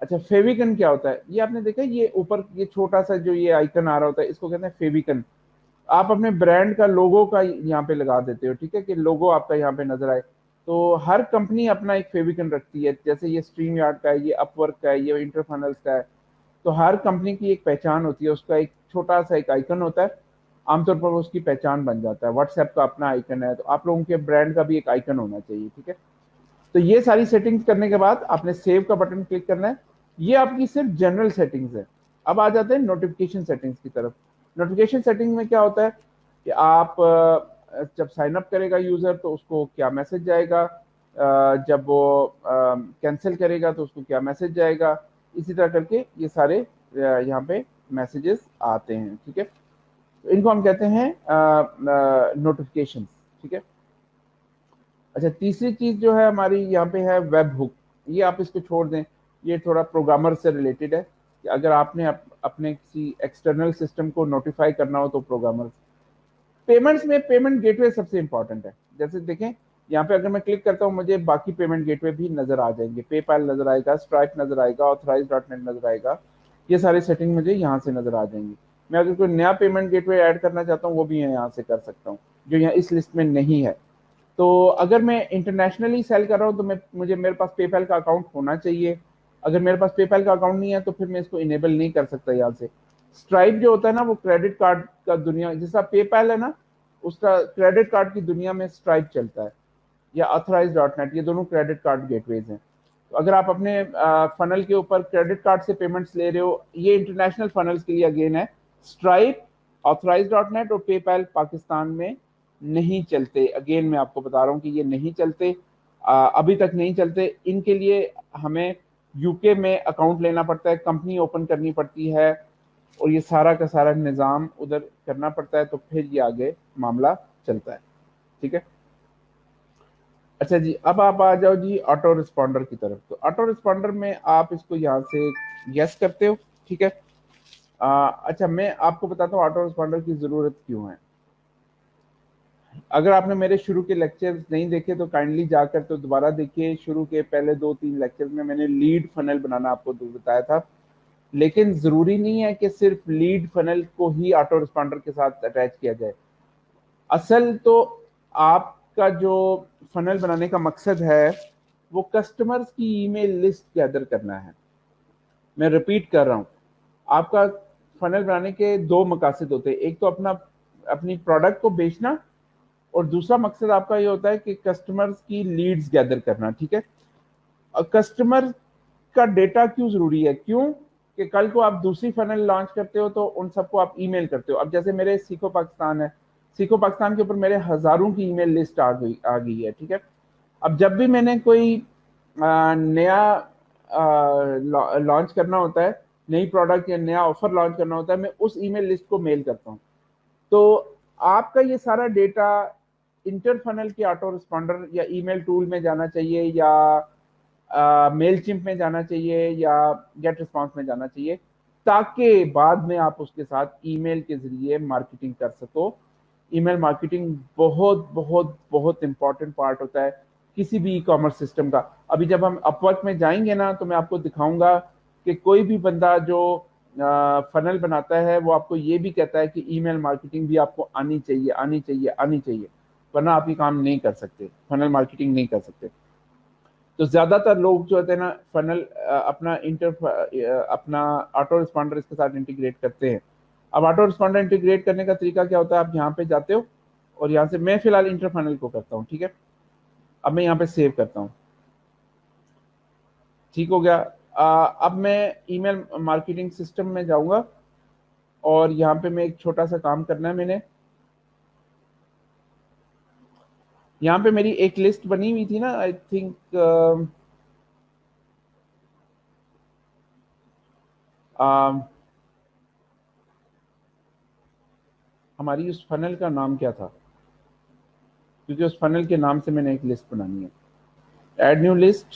اچھا، فیویکن کیا ہوتا ہے؟ یہ آپ نے دیکھا یہ اوپر یہ چھوٹا سا جو یہ آئیکن آ رہا ہوتا ہے اس کو کہتے ہیں فیویکن. آپ اپنے برانڈ کا لوگو کا یہاں پہ لگا دیتے ہو. ٹھیک ہے، کہ لوگو آپ کا یہاں پہ نظر آئے. تو ہر کمپنی اپنا ایک فیویکن رکھتی ہے. جیسے یہ اسٹریم یارڈ کا ہے، یہ اپ ورک کا ہے، یہ انٹرفنلز کا ہے. تو ہر کمپنی کی ایک پہچان ہوتی ہے، اس کا ایک چھوٹا سا ایک آئیکن ہوتا ہے. عام طور پر وہ اس کی پہچان بن جاتا ہے. واٹس ایپ کا اپنا آئیکن ہے، تو آپ لوگوں کے برانڈ کا بھی ایک آئیکن ہونا چاہیے. ٹھیک ہے، तो ये सारी सेटिंग्स करने के बाद आपने सेव का बटन क्लिक करना है। ये आपकी सिर्फ जनरल सेटिंग्स है। अब आ जाते हैं नोटिफिकेशन सेटिंग्स की तरफ। नोटिफिकेशन सेटिंग में क्या होता है कि आप जब साइन अप करेगा यूजर तो उसको क्या मैसेज जाएगा, जब वो कैंसिल करेगा तो उसको क्या मैसेज जाएगा, इसी तरह करके ये सारे यहाँ पे मैसेजेस आते हैं। ठीक है, तो इनको हम कहते हैं नोटिफिकेशंस। ठीक है। अच्छा, तीसरी चीज जो है हमारी यहाँ पे है वेब हुक। ये आप इसको छोड़ दें, ये थोड़ा प्रोग्रामर से रिलेटेड है कि अगर आपने अपने किसी एक्सटर्नल सिस्टम को नोटिफाई करना हो तो प्रोग्रामर। पेमेंट्स में पेमेंट गेटवे सबसे इंपॉर्टेंट है। जैसे देखें यहाँ पे अगर मैं क्लिक करता हूँ मुझे बाकी पेमेंट गेटवे भी नजर आ जाएंगे, पेपैल नजर आएगा, स्ट्राइप नजर आएगा, ऑथराइज.नेट नजर आएगा। ये सारे सेटिंग मुझे यहाँ से नजर आ जाएंगी। मैं अगर कोई नया पेमेंट गेटवे ऐड करना चाहता हूँ वो भी यहाँ से कर सकता हूँ, जो यहाँ इस लिस्ट में नहीं है। तो अगर मैं इंटरनेशनली सेल कर रहा हूँ तो मुझे मेरे पास पेपैल का अकाउंट होना चाहिए। अगर मेरे पास पेपैल का अकाउंट नहीं है तो फिर मैं इसको इनेबल नहीं कर सकता यहाँ से। स्ट्राइप जो होता है ना वो क्रेडिट कार्ड का दुनिया, जैसा पेपैल है ना उसका क्रेडिट कार्ड की दुनिया में स्ट्राइप चलता है, या ऑथराइज.नेट, ये दोनों क्रेडिट कार्ड गेटवेज हैं। तो अगर आप अपने फनल के ऊपर क्रेडिट कार्ड से पेमेंट्स ले रहे हो, ये इंटरनेशनल फनल्स के लिए अगेन है। स्ट्राइप, ऑथराइज.नेट और पेपैल पाकिस्तान में नहीं चलते। अगेन मैं आपको बता रहा हूँ कि ये नहीं चलते, अभी तक नहीं चलते। इनके लिए हमें यूके में अकाउंट लेना पड़ता है, कंपनी ओपन करनी पड़ती है और ये सारा का सारा निज़ाम उधर करना पड़ता है, तो फिर ये आगे मामला चलता है। ठीक है। अच्छा जी, अब आप आ जाओ जी ऑटो रिस्पॉन्डर की तरफ। तो ऑटो रिस्पॉन्डर में आप इसको यहाँ से यस करते हो। ठीक है। अच्छा, मैं आपको बताता हूँ ऑटो रिस्पॉन्डर की ज़रूरत क्यों है। अगर आपने मेरे शुरू के लेक्चर्स नहीं देखे तो काइंडली जाकर तो दोबारा देखिए। शुरू के पहले 2-3 लेक्चर्स में मैंने लीड फनल बनाना आपको बताया था, लेकिन ज़रूरी नहीं है कि सिर्फ लीड फनल को ही ऑटो रिस्पॉन्डर के साथ अटैच किया जाए। असल तो आपका जो फनल बनाने का मकसद है वो कस्टमर्स की ईमेल लिस्ट गैदर करना है। मैं रिपीट कर रहा हूँ, आपका फनल बनाने के दो मकसद होते हैं। एक तो अपनी प्रोडक्ट को बेचना, और दूसरा मकसद आपका ये होता है कि कस्टमर्स की लीड्स गैदर करना। ठीक है। कस्टमर का डेटा क्यों जरूरी है? क्यों कि कल को आप दूसरी फनल लॉन्च करते हो तो उन सबको आप ईमेल करते हो। अब जैसे मेरे सीखो पाकिस्तान है, सीखो पाकिस्तान के ऊपर मेरे हजारों की ईमेल लिस्ट आ गई है। ठीक है। अब जब भी मैंने कोई नया लॉन्च करना होता है, नई प्रोडक्ट या नया ऑफर लॉन्च करना होता है, मैं उस ईमेल लिस्ट को मेल करता हूँ। तो आपका ये सारा डेटा इंटर फनल के ऑटो रिस्पॉन्डर या ईमेल टूल में जाना चाहिए, या मेल चिम्प में जाना चाहिए, या गेट रिस्पॉन्स में जाना चाहिए, ताकि बाद में आप उसके साथ ईमेल के जरिए मार्केटिंग कर सको। ईमेल मार्केटिंग बहुत बहुत बहुत इंपॉर्टेंट पार्ट होता है किसी भी ई कॉमर्स सिस्टम का। अभी जब हम अपवर्क में जाएंगे ना तो मैं आपको दिखाऊंगा कि कोई भी बंदा जो फनल बनाता है वो आपको ये भी कहता है कि ईमेल मार्केटिंग भी आपको आनी चाहिए, आनी चाहिए, आनी चाहिए, वरना आप ये काम नहीं कर सकते, फनल मार्केटिंग नहीं कर सकते। तो ज्यादातर लोग जो होते हैं ना फनल अपना ऑटो रिस्पॉन्डर इसके साथ इंटीग्रेट करते हैं। अब ऑटो रिस्पॉन्डर इंटीग्रेट करने का तरीका क्या होता है, आप यहाँ पे जाते हो और यहाँ से, मैं फिलहाल इंटर फनल को करता हूँ। ठीक है। अब मैं यहाँ पे सेव करता हूँ। ठीक हो गया। अब मैं ईमेल मार्केटिंग सिस्टम में जाऊंगा और यहाँ पे मैं एक छोटा सा काम करना है। मैंने यहाँ पे मेरी एक लिस्ट बनी हुई थी ना, आई थिंक हमारी उस फनल का नाम क्या था, क्योंकि उस फनल के नाम से मैंने एक लिस्ट बनानी है। एड न्यू लिस्ट,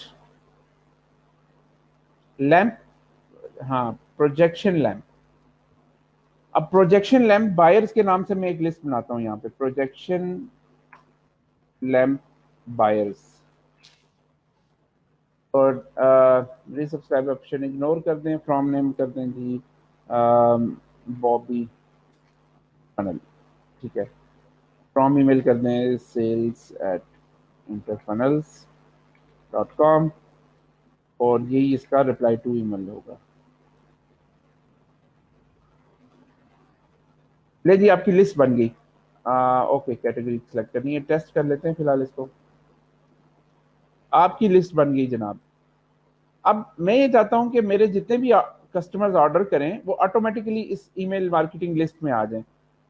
लैम्प, हाँ प्रोजेक्शन लैम्प। अब प्रोजेक्शन लैम्प बायर्स के नाम से मैं एक लिस्ट बनाता हूँ यहाँ पे, प्रोजेक्शन लैम्प बायर्स। और रीसब्सक्राइब ऑप्शन इग्नोर कर दें, फ्रॉम नेम कर दें जी बॉबी फनल। ठीक है। फ्रॉम ईमेल कर दें sales@interfunnels.com, और यही इसका रिप्लाई टू ईमेल होगा। ले जी, आपकी लिस्ट बन गई। ओके, कैटेगरी सेलेक्ट करनी है, टेस्ट कर लेते हैं फिलहाल इसको। आपकी लिस्ट बन गई जनाब। अब मैं ये चाहता हूं कि मेरे जितने भी कस्टमर्स ऑर्डर करें वो ऑटोमेटिकली इस ईमेल मार्केटिंग लिस्ट में आ जाएं।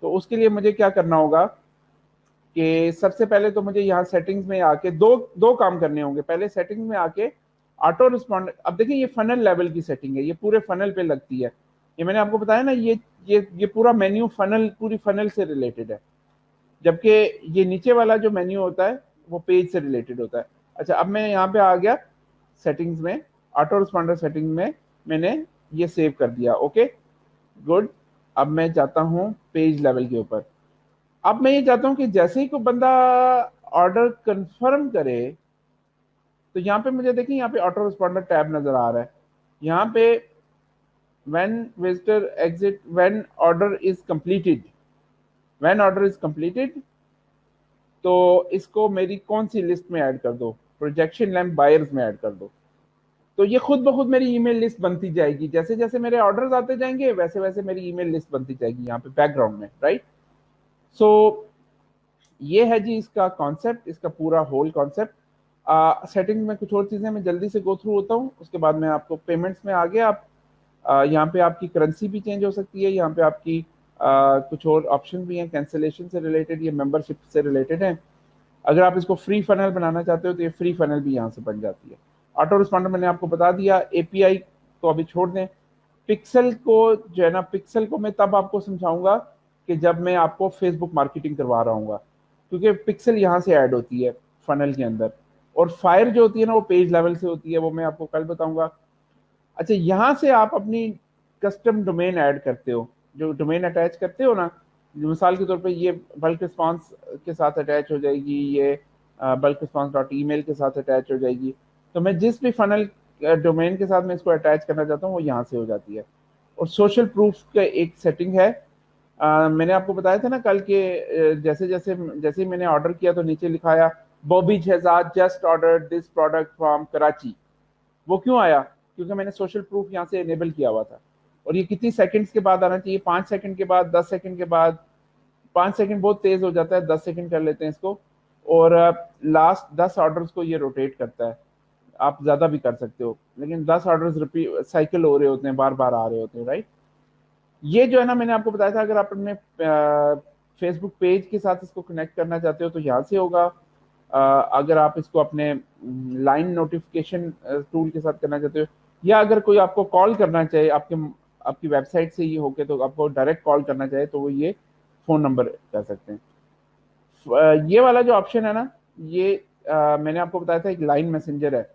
तो उसके लिए मुझे क्या करना होगा कि सबसे पहले तो मुझे यहाँ सेटिंग्स में आके दो दो काम करने होंगे। पहले सेटिंग्स में आके ऑटो रिस्पॉन्ड, अब देखिए ये फनल लेवल की सेटिंग है, ये पूरे फनल पे लगती है। ये मैंने आपको बताया ना, ये पूरा मेन्यू फनल, पूरी फनल से रिलेटेड है, जबकि ये नीचे वाला जो मेन्यू होता है वो पेज से रिलेटेड होता है। अच्छा, अब मैं यहाँ पे आ गया सेटिंग्स में, ऑटो रिस्पॉन्डर सेटिंग में मैंने ये सेव कर दिया। Okay good. अब मैं जाता हूँ पेज लेवल के ऊपर। अब मैं ये चाहता हूँ कि जैसे ही कोई बंदा ऑर्डर कंफर्म करे तो यहाँ पे मुझे देखिए, यहाँ पे ऑटो रिस्पॉन्डर टैब नजर आ रहा है। यहाँ पे when visitor exit when order is completed, when order is completed, तो इसको मेरी कौन सी लिस्ट में ऐड कर दो, प्रोजेक्शन लैम्प बायर्स में ऐड कर दो। तो ये खुद ब खुद मेरी ईमेल लिस्ट बनती जाएगी, जैसे जैसे मेरे ऑर्डर्स आते जाएंगे वैसे वैसे मेरी ईमेल लिस्ट बनती जाएगी यहाँ पे बैकग्राउंड में, राइट। सो ये है जी इसका कॉन्सेप्ट, इसका पूरा होल कॉन्सेप्ट। सेटिंग में कुछ और चीजें मैं जल्दी से गो थ्रू होता हूँ, उसके बाद मैं आपको पेमेंट्स में आगे आप यहाँ पे आपकी करेंसी भी चेंज हो सकती है, यहाँ पे आपकी कुछ और ऑप्शन भी हैं कैंसिलेशन से रिलेटेड, ये मेंबरशिप से रिलेटेड है। अगर आप इसको फ्री फनल बनाना चाहते हो तो ये फ्री फनल भी यहाँ से बन जाती है। ऑटो रिस्पॉन्डर मैंने आपको बता दिया। एपीआई तो अभी छोड़ दें। पिक्सल को जो है ना, पिक्सल को मैं तब आपको समझाऊंगा कि जब मैं आपको फेसबुक मार्केटिंग करवा रहा हूँ, क्योंकि पिक्सल यहाँ से ऐड होती है फनल के अंदर, और फायर जो होती है ना वो पेज लेवल से होती है, वो मैं आपको कल बताऊंगा। अच्छा, यहाँ से आप अपनी कस्टम डोमेन ऐड करते हो, जो डोमेन अटैच करते हो ना, मिसाल के तौर पे ये बल्क रिस्पॉन्स के साथ अटैच हो जाएगी, ये बल्क रिस्पॉन्स डॉट ईमेल के साथ अटैच हो जाएगी। तो मैं जिस भी फनल डोमेन के साथ मैं इसको अटैच करना चाहता हूँ वो यहाँ से हो जाती है। और सोशल प्रूफ का एक सेटिंग है, मैंने आपको बताया था ना कल के, जैसे जैसे जैसे ही मैंने ऑर्डर किया तो नीचे लिखाया Bobby Shahzad just order this product from Karachi. वो क्यों आया? क्योंकि मैंने सोशल प्रूफ यहाँ से इनेबल किया हुआ था। और ये कितनी सेकंड्स के बाद आना चाहिए? 5 सेकंड के बाद, 10 सेकंड के बाद। 5 सेकंड बहुत तेज हो जाता है, 10 सेकंड कर लेते हैं इसको। और लास्ट 10 ऑर्डर्स को ये रोटेट करता है। आप ज्यादा भी कर सकते हो, लेकिन 10 ऑर्डर्स रिपीट साइकिल हो रहे होते हैं, बार बार आ रहे होते हैं, राइट। ये जो है ना, मैंने आपको बताया था, अगर आप अपने फेसबुक पेज के साथ इसको कनेक्ट करना चाहते हो तो यहाँ से होगा। अगर आप इसको अपने लाइन नोटिफिकेशन टूल के साथ करना चाहते हो, या अगर कोई आपको कॉल करना चाहे आपकी वेबसाइट से ये होके, तो आपको डायरेक्ट कॉल करना चाहे तो वो ये फोन नंबर कर सकते हैं। ये वाला जो ऑप्शन है ना, ये मैंने आपको बताया था एक लाइन मैसेंजर है।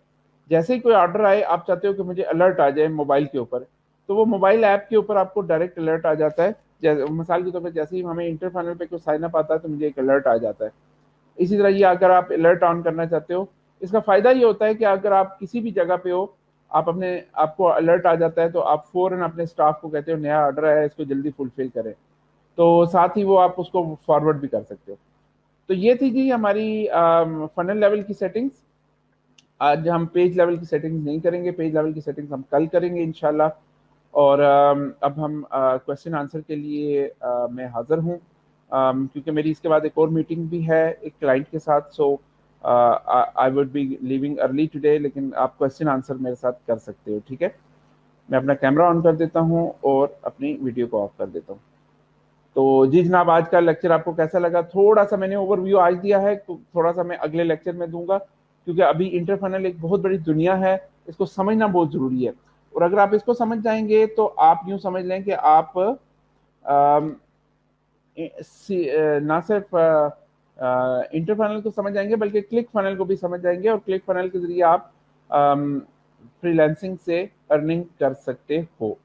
जैसे ही कोई ऑर्डर आए, आप चाहते हो कि मुझे अलर्ट आ जाए मोबाइल के ऊपर, तो वो मोबाइल ऐप के ऊपर आपको डायरेक्ट अलर्ट आ जाता है। जैसे मिसाल के तौर पर जैसे ही हमें इंटर फाइनल पे कोई साइन अप आता है तो मुझे एक अलर्ट आ जाता है। इसी तरह ये अगर आप अलर्ट ऑन करना चाहते हो, इसका फायदा ये होता है कि अगर आप किसी भी जगह पे हो, आपको अलर्ट आ जाता है तो आप फौरन अपने स्टाफ को कहते हो नया ऑर्डर आया है, इसको जल्दी फुलफिल करें। तो साथ ही वो आप उसको फॉरवर्ड भी कर सकते हो। तो ये थी जी हमारी फनल लेवल की सेटिंग्स। आज हम पेज लेवल की सेटिंग्स नहीं करेंगे, पेज लेवल की सेटिंग्स हम कल करेंगे इंशाल्लाह। और अब हम क्वेश्चन आंसर के लिए मैं हाजिर हूँ, क्योंकि मेरी इसके बाद एक और मीटिंग भी है एक क्लाइंट के साथ। So I would be leaving early today, लेकिन आप क्वेश्चन आंसर मेरे साथ कर सकते हो, ठीक है। मैं अपना कैमरा ऑन कर देता हूँ और अपनी वीडियो को ऑफ कर देता हूँ। तो जी जनाब, आज का लेक्चर आपको कैसा लगा? थोड़ा सा मैंने ओवरव्यू आज दिया है, तो थोड़ा सा मैं अगले लेक्चर में दूंगा, क्योंकि अभी इंटरफनल एक बहुत बड़ी दुनिया है, इसको समझना बहुत जरूरी है। और अगर आप इसको समझ जाएंगे तो आप यूं समझ लें कि आप ना सिर्फ इंटर फनल को समझ जाएंगे बल्कि क्लिक फनल को भी समझ जाएंगे, और क्लिक फनल के जरिए आप फ्रीलांसिंग से अर्निंग कर सकते हो।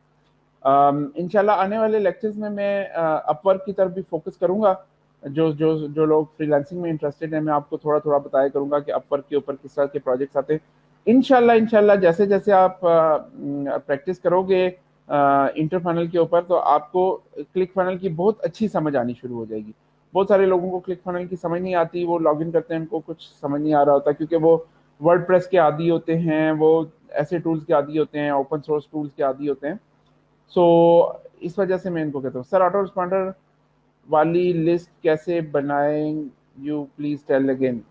इंशाल्लाह आने वाले लेक्चर्स में मैं अपवर्क की तरफ भी फोकस करूंगा। जो जो जो लोग फ्रीलांसिंग में इंटरेस्टेड हैं, मैं आपको थोड़ा थोड़ा बताया करूंगा कि अपवर्क के ऊपर किस तरह के प्रोजेक्ट्स आते हैं। इंशाल्लाह जैसे जैसे आप प्रैक्टिस करोगे इंटर फनल के ऊपर, तो आपको क्लिक फनल की बहुत अच्छी समझ आनी शुरू हो जाएगी। बहुत सारे लोगों को क्लिक फनल की समझ नहीं आती, वो लॉग इन करते हैं, उनको कुछ समझ नहीं आ रहा होता, क्योंकि वो वर्डप्रेस के आदी होते हैं, वो ऐसे टूल्स के आदी होते हैं, ओपन सोर्स टूल्स के आदी होते हैं। सो इस वजह से मैं इनको कहता हूँ, सर ऑटो रिस्पॉन्डर वाली लिस्ट कैसे बनाएं, यू प्लीज टेल अगेन।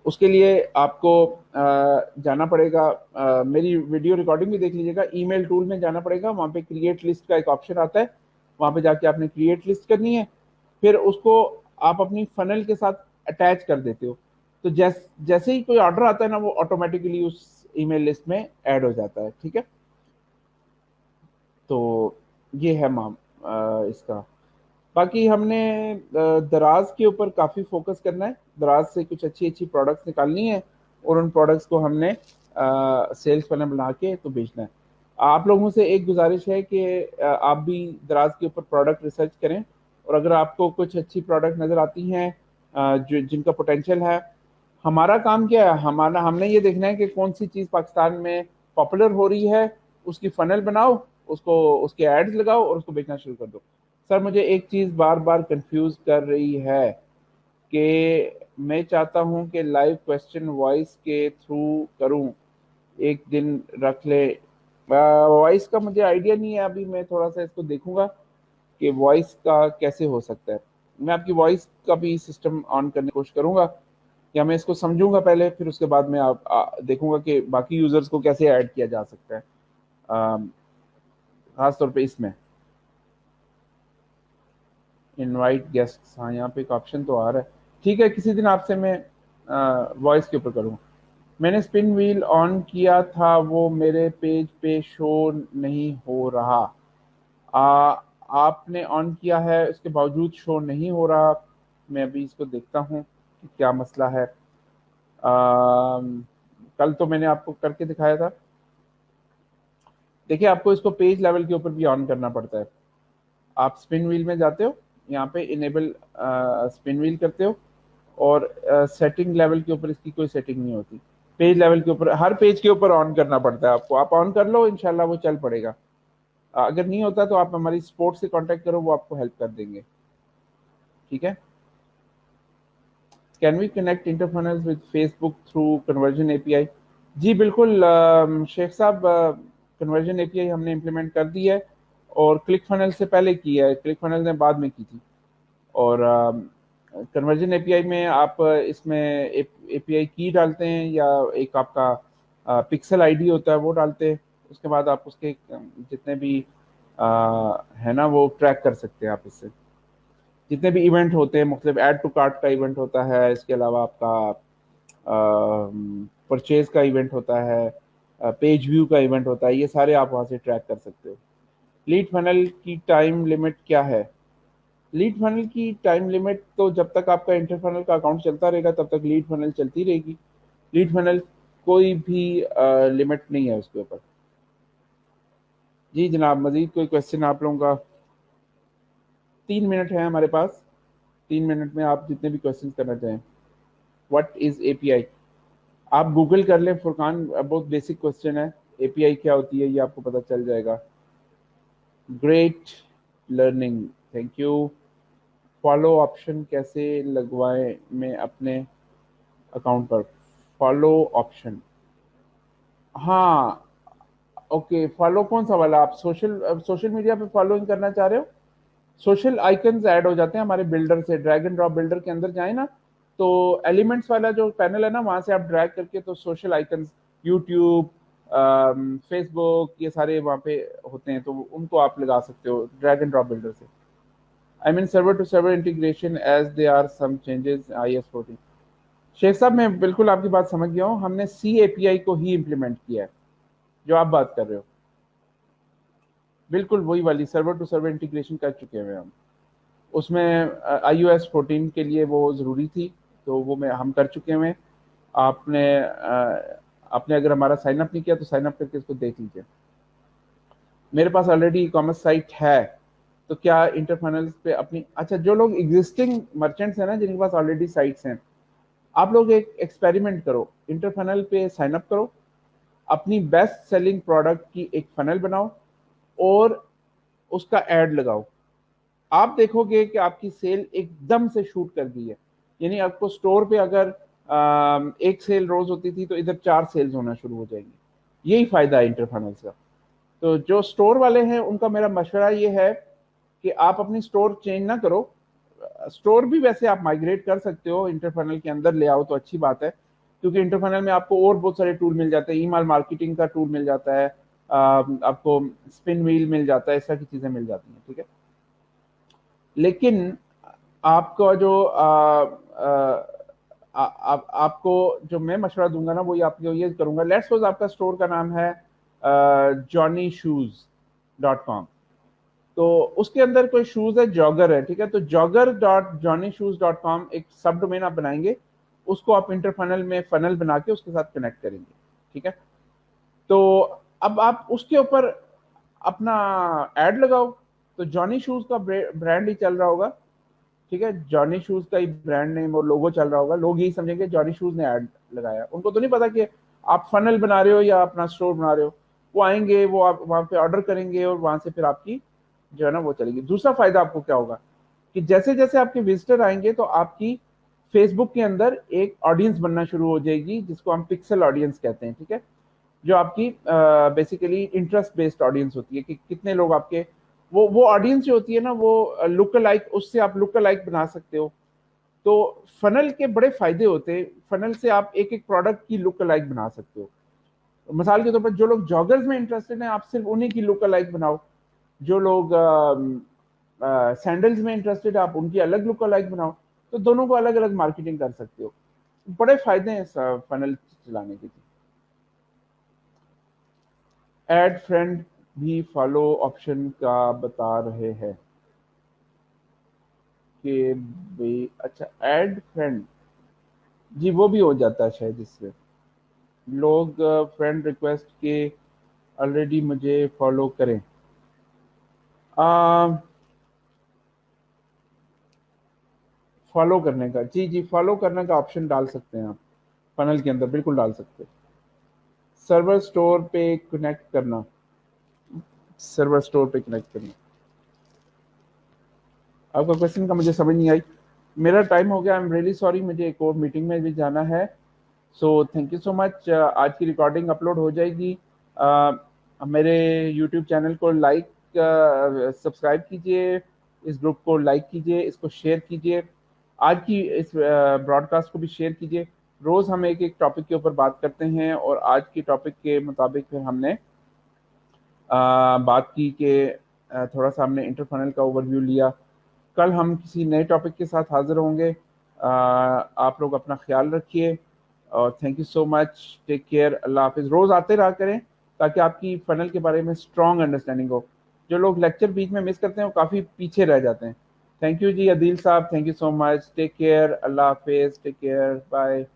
उसके लिए आपको जाना पड़ेगा, मेरी वीडियो रिकॉर्डिंग भी देख लीजिएगा, ईमेल टूल में जाना पड़ेगा, वहाँ पे क्रिएट लिस्ट का एक ऑप्शन आता है, वहाँ पे जाके आपने क्रिएट लिस्ट करनी है, फिर उसको आप अपनी फनल के साथ अटैच कर देते हो, तो जैसे ही कोई ऑर्डर आता है ना, वो ऑटोमेटिकली उस ईमेल लिस्ट में ऐड हो जाता है। ठीक है, तो ये है मैम इसका। बाकी हमने दराज के ऊपर काफ़ी फोकस करना है, दराज से कुछ अच्छी अच्छी प्रोडक्ट्स निकालनी है और उन प्रोडक्ट्स को हमने सेल्स फनल बना के तो बेचना है। आप लोगों से एक गुजारिश है कि आप भी दराज के ऊपर प्रोडक्ट रिसर्च करें, और अगर आपको कुछ अच्छी प्रोडक्ट नज़र आती हैं जो जिनका पोटेंशियल है, हमारा काम क्या है, हमारा हमने ये देखना है कि कौन सी चीज़ पाकिस्तान में पॉपुलर हो रही है, उसकी फनल बनाओ, उसको उसके एड्स लगाओ और उसको बेचना शुरू कर दो। सर मुझे एक चीज़ बार बार कंफ्यूज कर रही है कि मैं चाहता हूं कि लाइव क्वेश्चन वॉइस के थ्रू करूं, एक दिन रख ले। वॉइस का मुझे आइडिया नहीं है अभी, मैं थोड़ा सा इसको देखूंगा कि वॉइस का कैसे हो सकता है। मैं आपकी वॉइस का भी सिस्टम ऑन करने की कोशिश करूंगा, या मैं इसको समझूंगा पहले, फिर उसके बाद मैं देखूंगा कि बाकी यूजर्स को कैसे ऐड किया जा सकता है, खास तौर पे इसमें इनवाइट गेस्ट। हाँ, यहाँ पे एक ऑप्शन तो आ रहा है। ठीक है, किसी दिन आपसे मैं वॉइस के ऊपर करूँगा। मैंने स्पिन व्हील ऑन किया था, वो मेरे पेज पे शो नहीं हो रहा। आपने ऑन किया है, उसके बावजूद शो नहीं हो रहा। मैं अभी इसको देखता हूँ कि क्या मसला है। कल तो मैंने आपको करके दिखाया था। देखिए, आपको इसको पेज लेवल के ऊपर भी ऑन करना पड़ता है। आप स्पिन व्हील में जाते हो, यहाँ पे इनेबल स्पिन व्हील करते हो, और सेटिंग लेवल के ऊपर इसकी कोई सेटिंग नहीं होती। पेज लेवल के ऊपर, हर पेज के ऊपर ऑन करना पड़ता है आपको। आप ऑन कर लो, इंशाल्लाह वो चल पड़ेगा। अगर नहीं होता तो आप हमारी सपोर्ट से कांटेक्ट करो, वो आपको हेल्प कर देंगे। ठीक है। Can we connect interfunnels with Facebook through conversion API? जी बिल्कुल शेख साहब, कन्वर्जन एपीआई हमने इम्प्लीमेंट कर दी है, और क्लिक फनल से पहले की है, क्लिक फनल ने बाद में की थी। और कन्वर्जन एपीआई में आप इसमें एपीआई की डालते हैं, या एक आपका पिक्सल आईडी होता है वो डालते हैं, उसके बाद आप उसके जितने भी है ना वो ट्रैक कर सकते हैं आप इससे। जितने भी इवेंट होते हैं, मतलब ऐड टू कार्ट का इवेंट होता है, इसके अलावा आपका परचेज का इवेंट होता है, पेज व्यू का इवेंट होता है, ये सारे आप वहाँ से ट्रैक कर सकते हो। लीड फनल की टाइम लिमिट क्या है? लीड फनल की टाइम लिमिट तो जब तक आपका इंटर फनल का अकाउंट चलता रहेगा तब तक लीड फनल चलती रहेगी। लीड फनल कोई भी लिमिट नहीं है उसके ऊपर। जी जनाब, मजीद कोई क्वेश्चन आप लोगों का? 3 मिनट है हमारे पास, 3 मिनट में आप जितने भी क्वेश्चन करना चाहें। What is API? आप गूगल कर लें फुरकान, बहुत बेसिक क्वेश्चन है, एपीआई क्या होती है ये आपको पता चल जाएगा। Great learning, thank you. Follow option कैसे लगवाएं मैं अपने अकाउंट पर? फॉलो ऑप्शन, हाँ ओके। फॉलो कौन सा वाला? आप सोशल मीडिया पे फॉलोइंग करना चाह रहे हो? सोशल आइकन्स ऐड हो जाते हैं हमारे बिल्डर से। ड्रैग एंड ड्रॉप बिल्डर के अंदर जाए ना, तो एलिमेंट्स वाला जो पैनल है ना, वहां से आप ड्रैग करके तो सोशल आइकन्स, यूट्यूब, फेसबुक, ये सारे वहाँ पे होते हैं, तो उनको आप लगा सकते हो ड्रैग एंड ड्रॉप बिल्डर से। I mean server to server integration as they are some changes IS14। Sheikh sahab, मैं बिल्कुल आपकी बात समझ गया हूँ, हमने सी एपीआई को ही इम्प्लीमेंट किया है जो आप बात कर रहे हो। बिल्कुल वही वाली सर्वर टू सर्वर इंटीग्रेशन कर चुके हैं हम। उसमें iOS 14 के लिए वो ज़रूरी थी, तो वो मैं हम कर चुके हैं। आपने अगर हमारा साइन अप नहीं किया तो साइन अप करके इसको देख लीजिए। मेरे पास ऑलरेडी ई कॉमर्स साइट है, तो क्या इंटरफनल्स पे अपनी, अच्छा जो लोग एग्जिस्टिंग मर्चेंट्स हैं ना, जिनके पास ऑलरेडी साइट्स हैं, आप लोग एक एक्सपेरिमेंट करो, इंटरफनल पे साइन अप करो, अपनी बेस्ट सेलिंग प्रोडक्ट की एक फनल बनाओ और उसका ऐड लगाओ। आप देखोगे कि आपकी सेल एकदम से शूट कर दी है। यानी आपको स्टोर पे अगर एक सेल रोज होती थी तो इधर 4 सेल्स होना शुरू हो जाएंगी। यही फायदा है इंटरफनल्स का। तो जो स्टोर वाले हैं उनका मेरा मशवरा ये है कि आप अपनी स्टोर चेंज ना करो। स्टोर भी वैसे आप माइग्रेट कर सकते हो, इंटरफनल के अंदर ले आओ तो अच्छी बात है, क्योंकि इंटरफनल में आपको और बहुत सारे टूल मिल जाते हैं, ईमेल मार्केटिंग का टूल मिल जाता है, आपको स्पिन व्हील मिल जाता है, इस तरह की चीजें मिल जाती हैं, ठीक है। लेकिन आपका जो आपको जो मैं मशवरा दूंगा ना, वो आपको ये करूंगा, लेट्स सपोज आपका स्टोर का नाम है johnnyshoes.com, तो उसके अंदर कोई शूज है, जॉगर है, ठीक है, तो jogger.johnnyshoes.com एक सब डोमेन आप बनाएंगे, उसको आप इंटरफनल में फनल बना के उसके साथ कनेक्ट करेंगे, ठीक है। तो अब आप उसके ऊपर अपना एड लगाओ, तो जॉनी शूज का ब्रांड ही चल रहा होगा, ठीक है, जॉनी शूज का ही ब्रांड नेम और लोगो चल रहा होगा, लोग यही समझेंगे जॉनी शूज ने ऐड लगाया, उनको तो नहीं पता कि आप फनल बना रहे हो या अपना स्टोर बना रहे हो। वो आएंगे, वो आप वहां पे ऑर्डर करेंगे और वहां से फिर आपकी जो है ना वो चलेगी। दूसरा फायदा आपको क्या होगा कि जैसे जैसे आपके विजिटर आएंगे तो आपकी फेसबुक के अंदर एक ऑडियंस बनना शुरू हो जाएगी, जिसको हम पिक्सल ऑडियंस कहते हैं, ठीक है, जो आपकी बेसिकली इंटरेस्ट बेस्ड ऑडियंस होती है कि कितने लोग आपके, वो ऑडियंस जो होती है ना, वो लुक लाइक, उससे आप लुक लाइक बना सकते हो। तो फनल के बड़े फायदे होते हैं, फनल से आप एक एक प्रोडक्ट की लुक लाइक बना सकते हो। मिसाल के तौर पर जो लोग जॉगर्स में इंटरेस्टेड हैं, आप सिर्फ उन्हीं की लुक लाइक बनाओ। जो लोग सैंडल्स में इंटरेस्टेड है, आप उनकी अलग लुक लाइक बनाओ। तो दोनों को अलग अलग मार्केटिंग कर सकते हो। बड़े फायदे हैं फनल चलाने के। एड फ्रेंड भी फॉलो ऑप्शन का बता रहे हैं कि भाई, अच्छा ऐड फ्रेंड, जी वो भी हो जाता है शायद, इससे लोग फ्रेंड रिक्वेस्ट के ऑलरेडी मुझे फॉलो करें। फॉलो करने का, जी जी, फॉलो करने का ऑप्शन डाल सकते हैं आप फनल के अंदर, बिल्कुल डाल सकते हैं। सर्वर स्टोर पे कनेक्ट करना, सर्वर स्टोर पे कनेक्ट करना, आपका क्वेश्चन का मुझे समझ नहीं आई। मेरा टाइम हो गया, आई एम रियली सॉरी, मुझे एक और मीटिंग में भी जाना है। So thank you so much. आज की रिकॉर्डिंग अपलोड हो जाएगी। मेरे यूट्यूब चैनल को लाइक, सब्सक्राइब कीजिए, इस ग्रुप को लाइक कीजिए, इसको शेयर कीजिए, आज की इस ब्रॉडकास्ट को भी शेयर कीजिए। रोज़ हम एक एक टॉपिक के ऊपर बात करते हैं और आज की टॉपिक के मुताबिक फिर हमने बात की कि थोड़ा सा हमने इंटरफनल का ओवरव्यू लिया। कल हम किसी नए टॉपिक के साथ हाजिर होंगे। आप लोग अपना ख्याल रखिए और thank you so much, take care, अल्लाह हाफिज़। रोज़ आते रहा करें ताकि आपकी फनल के बारे में स्ट्रॉन्ग अंडरस्टैंडिंग हो। जो लोग लेक्चर बीच में मिस करते हैं वो काफ़ी पीछे रह जाते हैं। थैंक यू जी अदील साहब, thank you so much, take care, अल्लाह हाफिज़, टेक केयर, बाय।